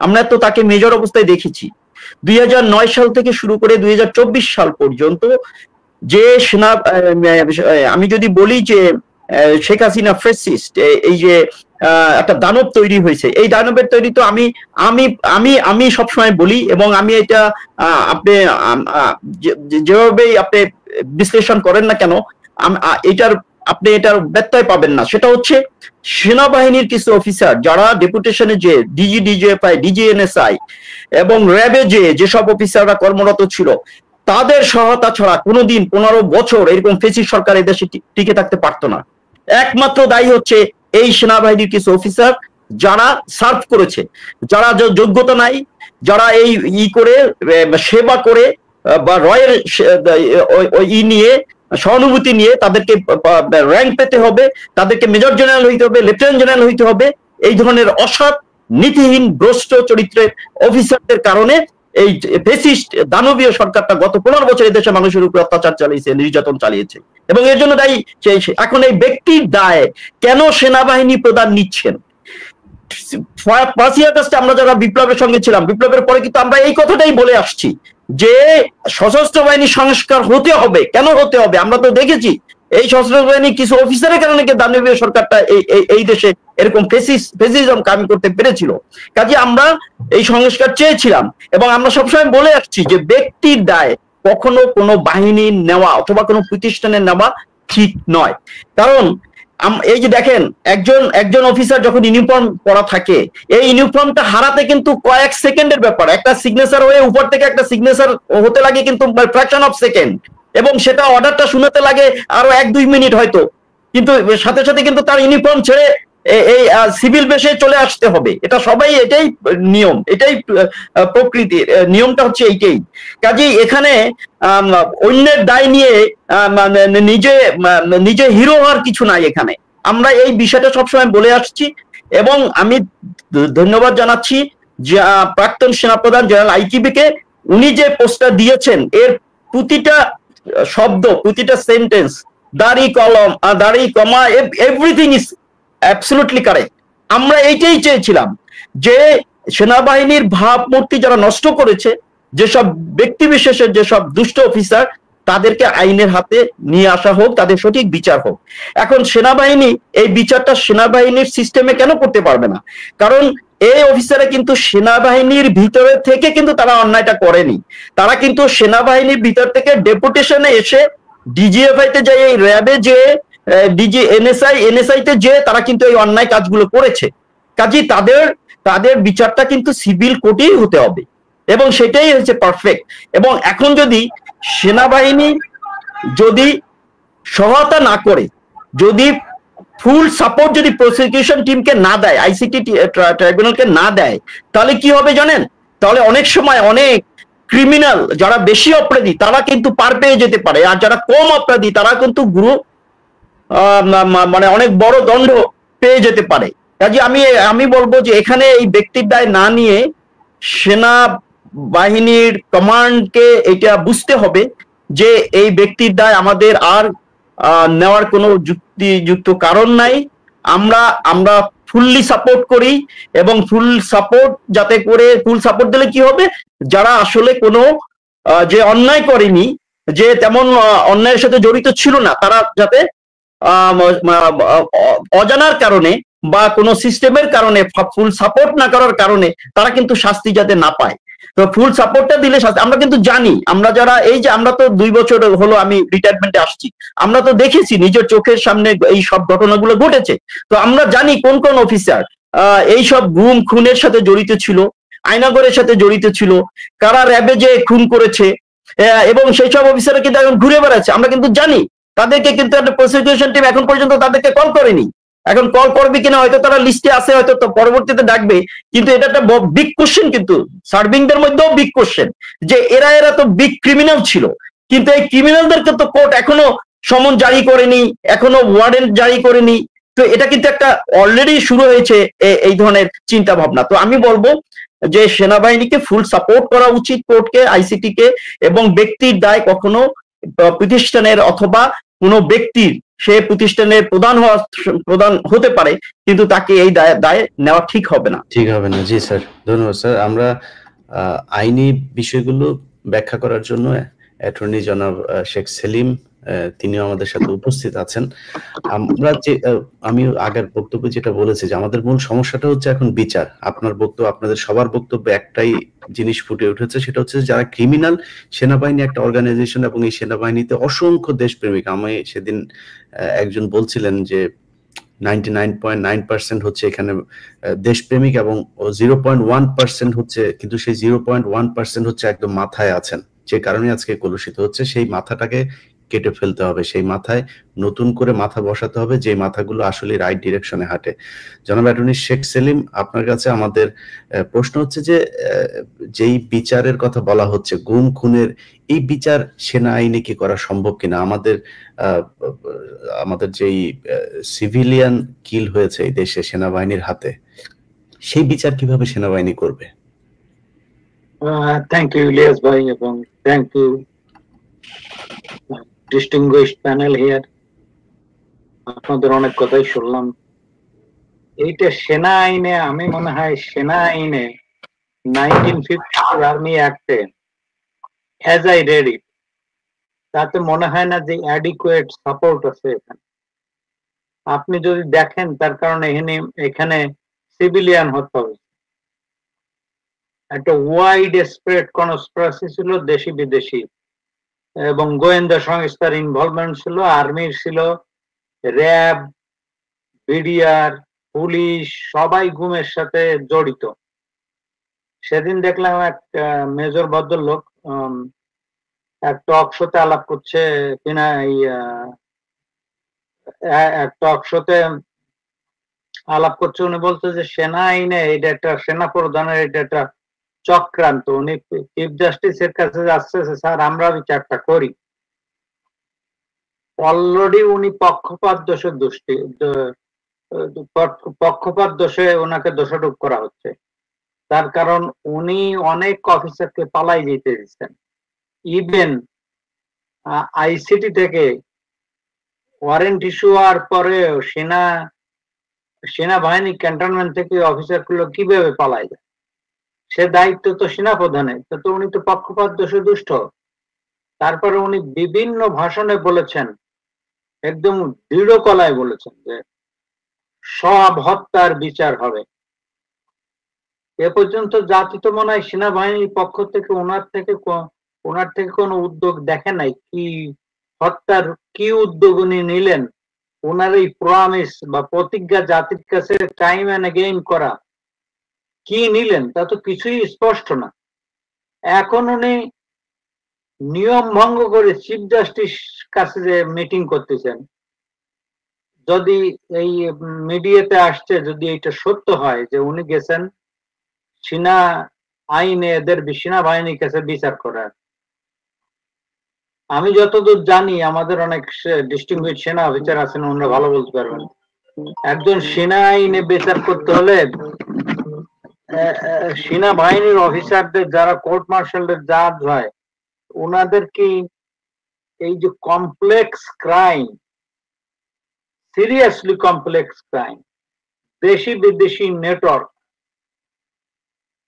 আমরা তো তাকে মেজর অবস্থায় দেখেছি। 2009 সাল থেকে শুরু করে 2024 সাল পর্যন্ত যে সেনা, আমি যদি বলি যে শেখ হাসিনা ফ্যাসিস্ট, এই যে একটা দানব তৈরি হয়েছে, এই দানবের তৈরি তো আমি আমি আমি আমি সবসময় বলি, এবং আমি এটা আপনি যেভাবেই আপনি বিশ্লেষণ করেন না কেন, আপনি এটার ব্যত্যয় পাবেন না। সেটা হচ্ছে সেনাবাহিনীর কিছু অফিসার যারা ডেপুটেশনে যে ডিজি, ডিজিএফআই, ডিজিএনএসআই এবং র্যাবে যেসব অফিসাররা কর্মরত ছিল, তাদের সহায়তা ছাড়া কোনোদিন 15 বছর এরকম ফেসিস্ট সরকার এই দেশে টিকে থাকতে পারতো না। একমাত্র দায়ী হচ্ছে এই সেনাবাহিনীর কিছু অফিসার যারা সার্ভ করেছে, যারা যোগ্যতা নাই, যারা এই করে সেবা করে বা রয়ের নিয়ে সহানুভূতি নিয়ে তাদেরকে র্যাঙ্ক পেতে হবে, তাদেরকে মেজর জেনারেল হইতে হবে, লেফটেন্যান্ট জেনারেল হইতে হবে, এই ধরনের অসৎ, নীতিহীন, ভ্রষ্ট চরিত্রের অফিসারদের কারণে এই ফ্যাসিস্ট দানবীয় সরকারটা গত 15 বছর দেশে মানুষের উপর অত্যাচার চালিয়েছে, নির্যাতন চালিয়েছে, এবং এর জন্য দায়ী এখন এই ব্যক্তির দায় কেন সেনাবাহিনী প্রধান নিচ্ছেন? 5ই আগস্টে আমরা যারা বিপ্লবের সঙ্গে ছিলাম, বিপ্লবের পরে কিন্তু আমরা এই কথাটাই বলে আসছি যে সশস্ত্র বাহিনী সংস্কার হতে হবে। কেন হতে হবে? আমরা তো দেখেছি এই সশস্ত্র বাহিনী কিছু অফিসারের কারণে দানবীয় সরকারটা এই দেশে এরকম ফেসিজম কাম করতে পেরেছিল। কাজে আমরা এই সংস্কার চেয়েছিলাম, এবং আমরা সবসময় বলে আসছি যে ব্যক্তির দায় কখনো কোনো বাহিনীর নেওয়া অথবা কোনো প্রতিষ্ঠানের নেওয়া ঠিক নয়। কারণ এই যে দেখেন, একজন অফিসার যখন ইউনিফর্ম পরা থাকে, এই ইউনিফর্মটা হারাতে কিন্তু কয়েক সেকেন্ডের ব্যাপার। একটা সিগনেচার হয়ে উপর থেকে একটা সিগনেচার হতে লাগে কিন্তু ফ্র্যাকশন অফ সেকেন্ড, এবং সেটা অর্ডারটা শোনাতে লাগে আরো 1-2 মিনিট হয়তো। কিন্তু সাথে সাথে কিন্তু তার ইউনিফর্ম ছেড়ে এই সিভিল বেশে চলে আসতে হবে। এটা সবাই, এটাই নিয়ম, এটাই প্রকৃতির নিয়মটা হচ্ছে এইটাই। কাজেই এখানে অন্যের দায় নিয়ে নিজে হিরো হওয়ার কিছু নাই এখানে। আমরা এই বিষয়টা সবসময় বলে আসছি এবং আমি ধন্যবাদ জানাচ্ছি যে প্রাক্তন সেনাপ্রধান জেনারেল আইকিবি কে। উনি যে পোস্টটা দিয়েছেন এর প্রতিটা শব্দ, প্রতিটা সেন্টেন্স, দাড়ি কমা এভরিথিং ইজ অ্যাবসলিউটলি কারেক্ট। আমরা এইটাই চেয়েছিলাম যে সেনাবাহিনীর ভাবমূর্তি যারা নষ্ট করেছে, যেসব ব্যক্তি বিশেষের যেসব দুষ্ট অফিসার, তাদেরকে আইনের হাতে নিয়ে আসা হোক, তাদের সঠিক বিচার হোক। এখন সেনাবাহিনী এই বিচারটা সেনাবাহিনীর সিস্টেমে কেন করতে পারবে না? কারণ এই অফিসাররা কিন্তু সেনাবাহিনীর ভিতরে থেকে কিন্তু তারা অন্যায়টা করেনি। তারা কিন্তু সেনাবাহিনীর ভিতর থেকে ডেপুটেশনে এসে ডিজিএফআই তে যায়, র্যাবে যে এনএসআই তে যে তারা কিন্তু এই অন্যায় কাজগুলো করেছে। কাজেই তাদের বিচারটা কিন্তু সিভিল কোর্টেই হতে হবে এবং সেটাই হচ্ছে পারফেক্ট। এবং এখন যদি সেনাবাহিনী যদি সহায়তা না করে, যদি ফুল সাপোর্ট যদি প্রসিকিউশন টিমকে না দেয়, আইসিটি ট্রাইব্যুনালকে না দেয়, তাহলে কি হবে জানেন? তাহলে অনেক সময় অনেক ক্রিমিনাল যারা বেশি অপরাধী তারা কিন্তু পার পেয়ে যেতে পারে, আর যারা কম অপরাধী তারা কিন্তু মানে অনেক বড় দণ্ড পেয়ে যেতে পারে। কাজে আমি বলবো যে এখানে এই ব্যক্তির দায় না নিয়ে সেনা বাহিনীর কমান্ডকে এটা বুঝতে হবে যে এই ব্যক্তির দায় আমাদের আর নেওয়ার কোনো যুক্তিযুক্ত কারণ নাই। আমরা ফুললি সাপোর্ট করি এবং ফুল সাপোর্ট যাতে করে, ফুল সাপোর্ট দিলে কি হবে, যারা আসলে কোনো যে অন্যায় করেনি, যে তেমন অন্যায়ের সাথে জড়িত ছিল না, তারা যাতে অজানার কারণে বা কোনো সিস্টেমের কারণে, ফুল সাপোর্ট না করার কারণে তারা কিন্তু শাস্তি যাতে না পায়। তো ফুল সাপোর্টটা দিলে আমরা কিন্তু জানি, আমরা যারা এই যে আমরা তো 2 বছর হলো আমি রিটায়ারমেন্টে আসছি, আমরা তো দেখেছি নিজের চোখের সামনে এই সব ঘটনাগুলো ঘটেছে। তো আমরা জানি কোন কোন অফিসার এই সব গুম খুনের সাথে জড়িত ছিল, আয়নাগরের সাথে জড়িত ছিল, কারা র্যাবে যে খুন করেছে, এবং সেই সব অফিসাররা কিন্তু এখন ঘুরে বেড়াচ্ছে। আমরা কিন্তু জানি তাদেরকে কিন্তু একটা প্রসিকিউশন টিম এখন পর্যন্ত তাদেরকে কল করেনি। এখন কল করবে কিনা হয়তো তারা লিস্টে আছে, হয়তো পরবর্তীতে ডাকবে, কিন্তু এটা একটা বিগ কোশ্চেন, কিন্তু সার্ভিংদের মধ্যেও বিগ কোশ্চেন যে এরা তো বিগ ক্রিমিনাল ছিল, কিন্তু এই ক্রিমিনালদেরকে তো কোর্ট এখনো সমন জারি করেনি, এখনো ওয়ারেন্ট জারি করেনি। তো এটা কিন্তু একটা অলরেডি শুরু হয়েছে এই ধরনের চিন্তা ভাবনা। তো আমি বলবো যে সেনাবাহিনীকে ফুল সাপোর্ট করা উচিত, কোর্টকে, আইসিটি কে, এবং ব্যক্তির দায় কখনো প্রতিষ্ঠানের অথবা কোনো ব্যক্তির, সে প্রতিষ্ঠানের প্রধান হতে পারে, কিন্তু তাকে এই দায় নেওয়া ঠিক হবে না। জি স্যার, ধন্যবাদ স্যার। আমরা আইনি বিষয়গুলো ব্যাখ্যা করার জন্য অ্যাটর্নি জনাব শেখ সেলিম তিনিও আমাদের সাথে উপস্থিত আছেন। আমরা যে আমি আগের বক্তব্য যেটা বলেছি যে আমাদের মূল সমস্যাটা হচ্ছে এখন বিচার। আপনার বক্তব্য, আপনাদের সবার বক্তব্য একটাই জিনিস ফুটে উঠেছে, সেটা হচ্ছে যারা ক্রিমিনাল, সেনাবাহিনী একটা অর্গানাইজেশন এবং এই সেনাবাহিনীতে অসংখ্য দেশপ্রেমিক। আমি সেদিন একজন বলছিলেন যে 99.9% হচ্ছে এখানে দেশপ্রেমিক এবং 0.1% হচ্ছে, কিন্তু সেই 0.1% হচ্ছে একদম মাথায় আছেন, যে কারণে আজকে কলুষিত হচ্ছে। সেই মাথাটাকে কেটে ফেলতে হবে, সেই মাথায় নতুন করে মাথা বসাতে হবে, যে মাথাগুলো আসলে রাইট ডিরেকশনে হাঁটে। জনাব অ্যাটর্নি শেখ সেলিম, আপনার কাছে আমাদের প্রশ্ন হচ্ছে যে যেই বিচারের কথা বলা হচ্ছে গুম খুনের, এই বিচার সেনা আইনে কি করা সম্ভব কিনা? আমাদের যেই সিভিলিয়ান কিল হয়েছে এই দেশে সেনাবাহিনীর হাতে, সেই বিচার কিভাবে সেনাবাহিনী করবে? থ্যাংক ইউ ইলিয়াস ভাই, এবং thank you distinguished panel here. আপনাদের অনেক কথাই শুনলাম। এইটা সেনা আইনে, আমি মনে হয় সেনা আইনে 1950 army অ্যাক্টে as I read it, তাতে মনে হয় না যে অ্যাডিকুয়েট সাপোর্ট আছে এখানে। আপনি যদি দেখেন তার কারণে এখানে সিভিলিয়ান হতে হবে। একটা ওয়াইড স্প্রেড কনস্পিরেসি ছিল, দেশি বিদেশি এবং গোয়েন্দা সংস্থার ইনভলভমেন্ট ছিল, আর্মির ছিল, র্যাব, বিডিআর, পুলিশ, সবাই গুমের সাথে জড়িত। সেদিন দেখলাম এক মেজর ভদ্রলোক এক টক শোতে আলাপ করছে কিনা, এই টক শোতে আলাপ করছে, উনি বলছে যে সেনা আইনে এটা একটা সেনা প্রধানের এটা একটা চক্রান্ত। উনি চিফ জাস্টিসের কাছে যাচ্ছে, স্যার আমরা বিচারটা করি। অলরেডি উনি পক্ষপাত দোষে পক্ষপাত দোষে ওনাকে দোষারোপ করা হচ্ছে। তার কারণ উনি অনেক অফিসারকে পালাই যেতে দিচ্ছেন। ইভেন আইসিটি থেকে ওয়ারেন্ট ইস্যু হওয়ার পরেও সেনাবাহিনী ক্যান্টনমেন্ট থেকে অফিসার গুলো কিভাবে পালায় যায়, সে দায়িত্ব তো সেনা প্রধানের। তো উনি তো পক্ষপাত দোষে দুষ্ট। তারপরে উনি বিভিন্ন ভাষণে বলেছেন, একদম দৃঢ় গলায় বলেছেন যে সব হত্যার বিচার হবে। এ পর্যন্ত জাতি তো মনে হয় সেনাবাহিনীর পক্ষ থেকে ওনার থেকে কোনো উদ্যোগ দেখে নাই। কি হত্যার কি উদ্যোগ উনি নিলেন, ওনার এই প্রমিস বা প্রতিজ্ঞা জাতির কাছে টাইম এন্ড এগেইন করা, কি নিলেন তা তো কিছুই স্পষ্ট না। এখন উনি নিয়ম ভঙ্গ করে চিফ জাস্টিস কাছে যে মিটিং করতেছেন, যদি এই মিডিয়াতে আসছে, যদি এটা সত্য হয় যে উনি গেছেন সেনা আইনে এদের সেনাবাহিনীর কাছে বিচার করার। আমি যতদূর জানি আমাদের অনেক ডিস্টিংগুইশড সেনা অফিসার আছেন, ওনারা ভালো বলতে পারবেন। একজন সেনা আইনে বিচার করতে হলে সেনাবাহিনীর অফিসারদের যারা কোর্ট মার্শালের জাজ হয়, ওনাদের কি এই যে complex crime, seriously complex crime, দেশি বিদেশি নেটওয়ার্ক,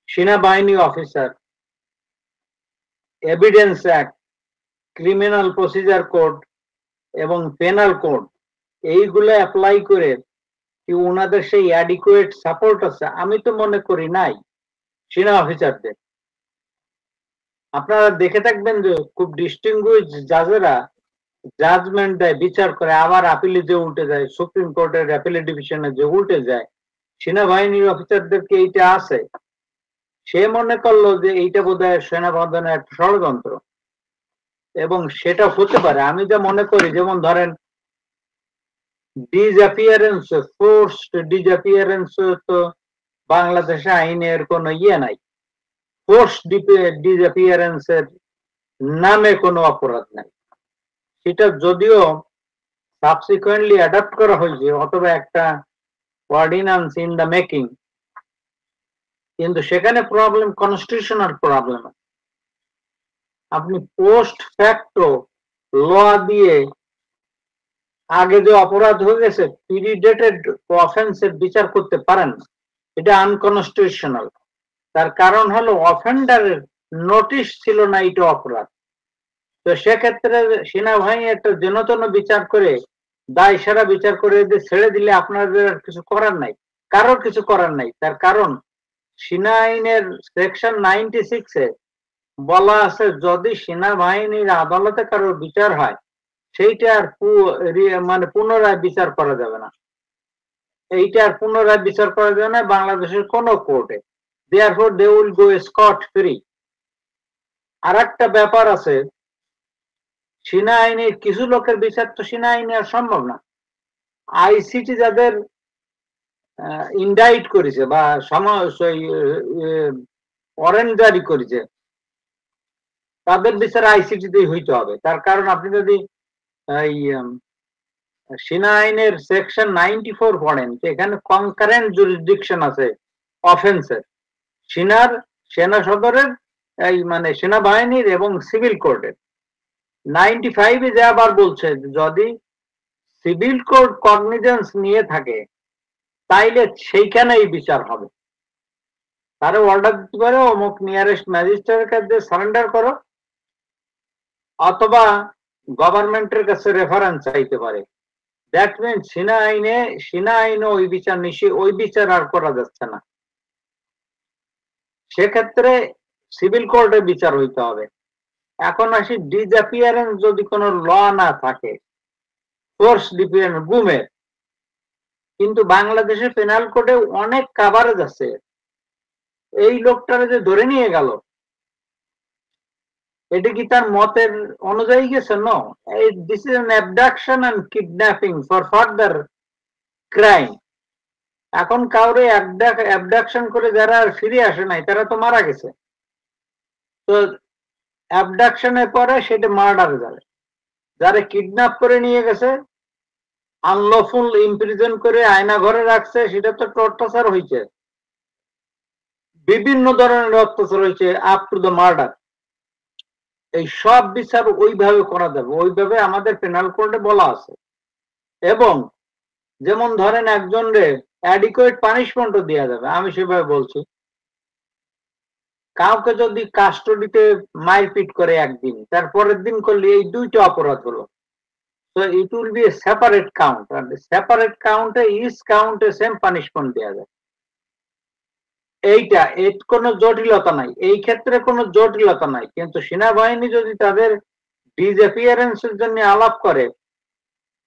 সেনাবাহিনী officer, evidence act, criminal procedure code এবং পেনাল কোড, এইগুলো অ্যাপ্লাই করে কি ওনাদের সেই অ্যাডিকুয়েট সাপোর্ট আছে? আমি তো মনে করি নাই সেনা অফিসারদের। আপনারা দেখে থাকবেন যে খুব ডিস্টিংগুইশড জাজেরা জাজমেন্ট দেয়, বিচার করে, আবার আপিলে যে উল্টে যায়, সুপ্রিম কোর্টের অ্যাপিলেট ডিভিশনে যে উল্টে যায়। সেনাবাহিনীর অফিসারদেরকে এইটা আছে, সে মনে করলো যে এইটা বোধহয় সেনাপ্রধানের একটা ষড়যন্ত্র, এবং সেটা হতে পারে। আমি যা মনে করি, যেমন ধরেন ডিসঅ্যাপিয়ারেন্স, ফোর্সড ডিসঅ্যাপিয়ারেন্স তো বাংলাদেশে আইনের কোনো ইয়ে নাই। ফোর্সড ডিসঅ্যাপিয়ারেন্স এর নামে কোনো অপরাধ নাই। সেটা যদিও সাবসিকুয়েন্টলি অ্যাডাপ্ট করা হয়েছে, অথবা একটা অর্ডিন্যান্স ইন দ্য মেকিং, কিন্তু সেখানে প্রবলেম কনস্টিটিউশনাল প্রবলেম। আপনি পোস্ট ফ্যাক্টো ল দিয়ে আগে যে অপরাধ হয়ে গেছে প্রিডেটেড অফেন্সের বিচার করতে পারেন না, এটা আনকনস্টিটিউশনাল। তার কারণ হলো অফেন্ডারের নোটিশ ছিল না এটা অপরাধ। তো সেক্ষেত্রে সেনাবাহিনী একটা যেন বিচার করে, দায় সারা বিচার করে ছেড়ে দিলে আপনাদের আর কিছু করার নাই, কারোর কিছু করার নাই। তার কারণ সেনা আইনের সেকশন 96-এ বলা আছে, যদি সেনাবাহিনীর আদালতে কারোর বিচার হয়, সেইটা আর মানে পুনরায় বিচার করা যাবে না। এইটা আর পুনরায় বিচার করা যাবে না বাংলাদেশের কোন কোর্টে। therefore they will go scot free। আর একটা ব্যাপার আছে, সেনা আইনের কিছু লোকের বিচার তো সেনা আইনে আর সম্ভব না। আইসিটি যাদের ইন্ডাইট করেছে বা ওয়ারেন্ট জারি করেছে, তাদের বিচার আইসিটিতেই হইতে হবে। তার কারণ আপনি যদি এই সেনা আইনের সেকশন 94 পড়েন, এখানে কনকারেন্ট জুরিসডিকশন আছে অফেন্সের, সেনা সদরের, এই মানে সেনাবাহিনীর এবং সিভিল কোর্টের। 95-এ যে আবার বলছে, যদি সিভিল কোর্ট কগনিজেন্স নিয়ে থাকে তাইলে সেইখানেই বিচার হবে। তারা অর্ডার দিতে পারে অমুক নিয়ারেস্ট ম্যাজিস্ট্রেটের কাছে সারেন্ডার করো, অথবা গভর্নমেন্টের কাছে রেফারেন্স চাইতে পারে। দ্যাট মিনস সেনা আইনে ওই বিচার আর করা যাচ্ছে না। সেক্ষেত্রে সিভিল কোর্টে বিচার হইতে হবে। এখন আসি ডিসঅ্যাপিয়ারেন্স যদি কোনো ল না থাকে, ফোর্স ডিপিয়ারেন্স গুমের, কিন্তু বাংলাদেশের পেনাল কোডে অনেক কাভারেজ আছে। এই লোকটারে যে ধরে নিয়ে গেল, এটা কি তার মতের অনুযায়ী গেছে? No, this is an abduction and kidnapping for further crime. এখন কাউরে অ্যাবডাকশন করে যারা আর ফিরে আসে নাই তারা তো মারা গেছে, তো অ্যাবডাকশনের পরে সেটা মার্ডার যাবে। যারা কিডন্যাপ করে নিয়ে গেছে, আনলফুল ইমপ্রিজন করে আয়না ঘরে রাখছে, সেটা তো টর্চার হয়েছে, বিভিন্ন ধরনের অত্যাচার হয়েছে, আপ টু দ্য মার্ডার। এই সব বিচার ওইভাবে করা যাবে, ওইভাবে আমাদের পেনাল কোডে বলা আছে। এবং যেমন ধরেন একজনরে অ্যাডিকুয়েট পানিশমেন্টও দেওয়া যাবে, আমি সেভাবে বলছি। কাউকে যদি কাস্টডিতে মারপিট করে একদিন, তারপরের দিন করলে এই দুইটা অপরাধ হলো, তো it will be a separate count, আর সেপারেট কাউন্টে ইচ কাউন্টে সেম পানিশমেন্ট দেওয়া যায়। এইটা এর কোনো জটিলতা নাই, এই ক্ষেত্রে কোনো জটিলতা নাই। কিন্তু সেনাবাহিনী যদি তাদের ডিসঅ্যাপিয়ারেন্সের জন্য আলাপ করে,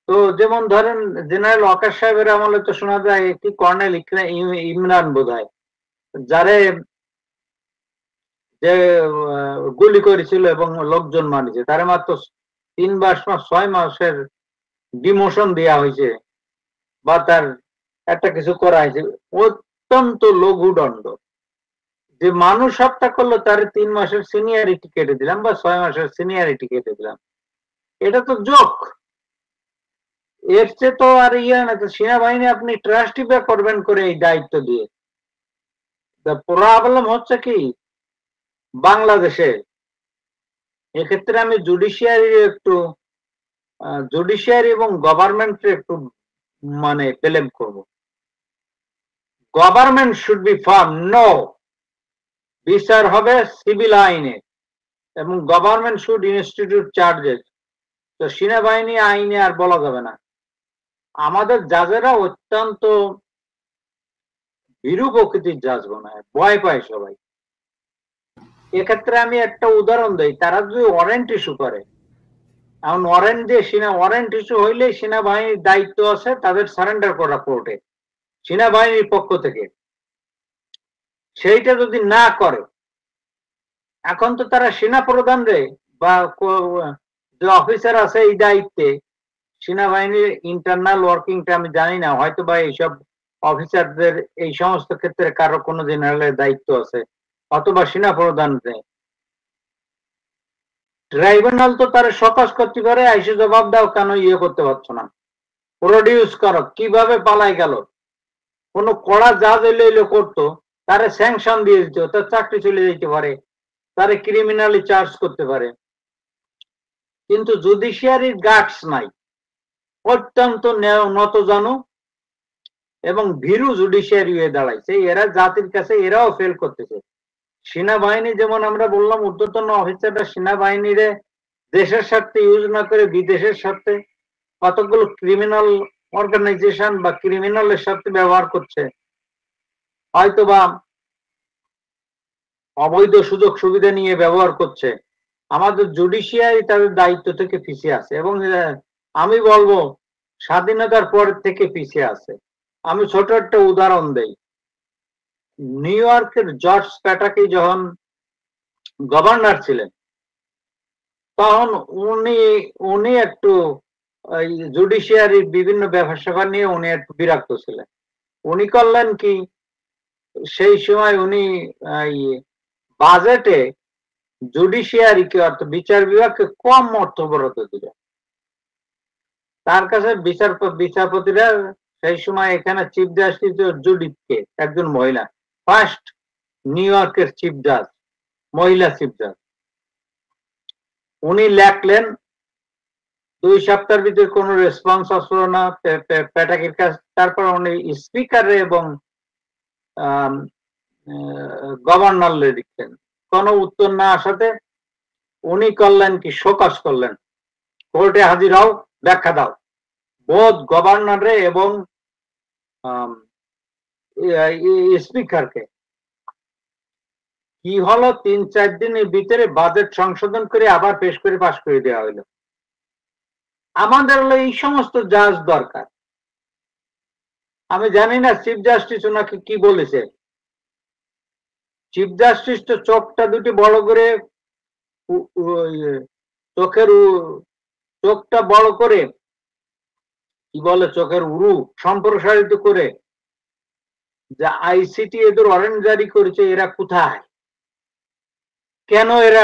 তো যেমন ধরেন জেনারেল ওয়াকার সাহেবের আমলে তো শোনা যায় একটি কর্নেল ইমরান বোধহয়, যারে যে গুলি করেছিল এবং লোকজন মারিছে, তারে মাত্র 3 মাস 6 মাসের ডিমোশন দেওয়া হয়েছে বা তার একটা কিছু করা হয়েছে, অত্যন্ত লঘু দণ্ড। যে মানুষ হত্যা করলো তার 3 মাসের সিনিয়রিটি কেটে দিলাম বা 6 মাসের সিনিয়রিটি কেটে দিলাম, এটা তো জোক। এর চেয়ে তো আর ইয়ে না, সেনাবাহিনী আপনি ট্রাস্টিফা করবেন করে এই দায়িত্ব দিয়ে। প্রবলেম হচ্ছে কি বাংলাদেশে, এক্ষেত্রে আমি জুডিশিয়ারি এবং গভর্নমেন্টের একটু মানে ব্লেম করব। Government should be firm, no, বিচার হবে সিভিল আইনে এবং গভর্নমেন্ট শুড ইনস্টিটিউট চার্জেস। তো সেনাবাহিনী আইনে আর বলা যাবে না। আমাদের জাজেরা অত্যন্ত ভীরু প্রকৃতির জাজ বানায়, ভয় পায় সবাই। এক্ষেত্রে আমি একটা উদাহরণ দেই, তারা যদি ওয়ারেন্ট ইস্যু করে, এখন ওয়ারেন্ট দিয়ে ওয়ারেন্ট ইস্যু হইলে সেনাবাহিনীর দায়িত্ব আছে তাদের সারেন্ডার করা কোর্টে সেনাবাহিনীর পক্ষ থেকে। সেইটা যদি না করে, এখন তো তারা সেনা প্রধান রে বা যে অফিসার আছে এই দায়িত্বে, সেনাবাহিনীর ইন্টারনাল ওয়ার্কিংটা আমি জানি না, হয়তো বা এইসব অফিসারদের এই সমস্ত ক্ষেত্রে কারো কোনো জেনারেলের দায়িত্ব আছে অথবা সেনা প্রধান। ট্রাইব্যুনাল তো তারা সকাশ করতে পারে, আইসে জবাব দাও কেন ইয়ে করতে পারছো না, প্রডিউস করো কিভাবে পালাই গেল। কোন কড়া জাজ এলো এলো করতো, তারে স্যাংশন দিয়ে দিত, তার চাকরি চলে যেতে পারে, তারে ক্রিমিনালি চার্জ করতে পারে। কিন্তু জুডিশিয়ারির গাটস নাই, অত্যন্ত নতজানু এবং ভীরু জুডিশিয়ারি হয়ে দাঁড়াইছে। এরা জাতির কাছে এরাও ফেল করতেছে। সেনাবাহিনী যেমন আমরা বললাম ঊর্ধ্বতন অফিসাররা সেনাবাহিনীরে দেশের স্বার্থে ইউজ না করে বিদেশের স্বার্থে কতগুলো ক্রিমিনাল অর্গানাইজেশন বা ক্রিমিনালের সাথে ব্যবহার করছে, হয়তোবা অবৈধ সুযোগ সুবিধা নিয়ে ব্যবহার করছে। আমাদের জুডিশিয়ারি তাদের দায়িত্ব থেকে পিছিয়ে আছে এবং আমি বলবো স্বাধীনতার পর থেকে পিছিয়ে আছে। আমি ছোট একটা উদাহরণ দেই, নিউ ইয়র্কের জর্জ প্যাটাকি যখন গভর্নর ছিলেন, তখন উনি একটু জুডিশিয়ারির বিভিন্ন ব্যাপার স্যাপার নিয়ে উনি একটু বিরক্ত ছিলেন। উনি করলেন কি, সেই সময় উনি বাজেটে জুডিশিয়ারিকে অর্থাৎ বিচার বিভাগকে কম অর্থ বরাদ্দ দিলেন। তার কাছে বিচারপতিরা সেই সময় এখানে চিফ জাস্টিস জুডিথকে, একজন মহিলা, ফার্স্ট নিউ ইয়র্কের চিফ জাজ, মহিলা চিফ জাজ, উনি লেখলেন 2 সপ্তাহের ভিতরে কোনো রেসপন্স আসলো না প্যাটাকির কাছে। তারপর উনি স্পিকার এবং গভর্নর লিখলেন, কোনো উত্তর না আসাতে উনি করলেন কি, শোকজ করলেন, কোর্টে হাজির হও, ব্যাখ্যা দাও। বোধ গভর্নরে এবং স্পিকারকে। কি হলো, 3-4 দিনের ভিতরে বাজেট সংশোধন করে আবার পেশ করে পাশ করে দেওয়া হইলো। আমাদের হলো এই সমস্ত জাজ দরকার। আমি জানি না চিফ জাস্টিস ওনাকে কি বলেছে। চিফ জাস্টিস তো চোখটা দুটি বড় করে চোখের চোখটা বড় করে, কি বলে, চোখের উরু সম্প্রসারিত করে যে আইসিটি এদের ওয়ারেন্ট জারি করেছে, এরা কোথায়? কেন এরা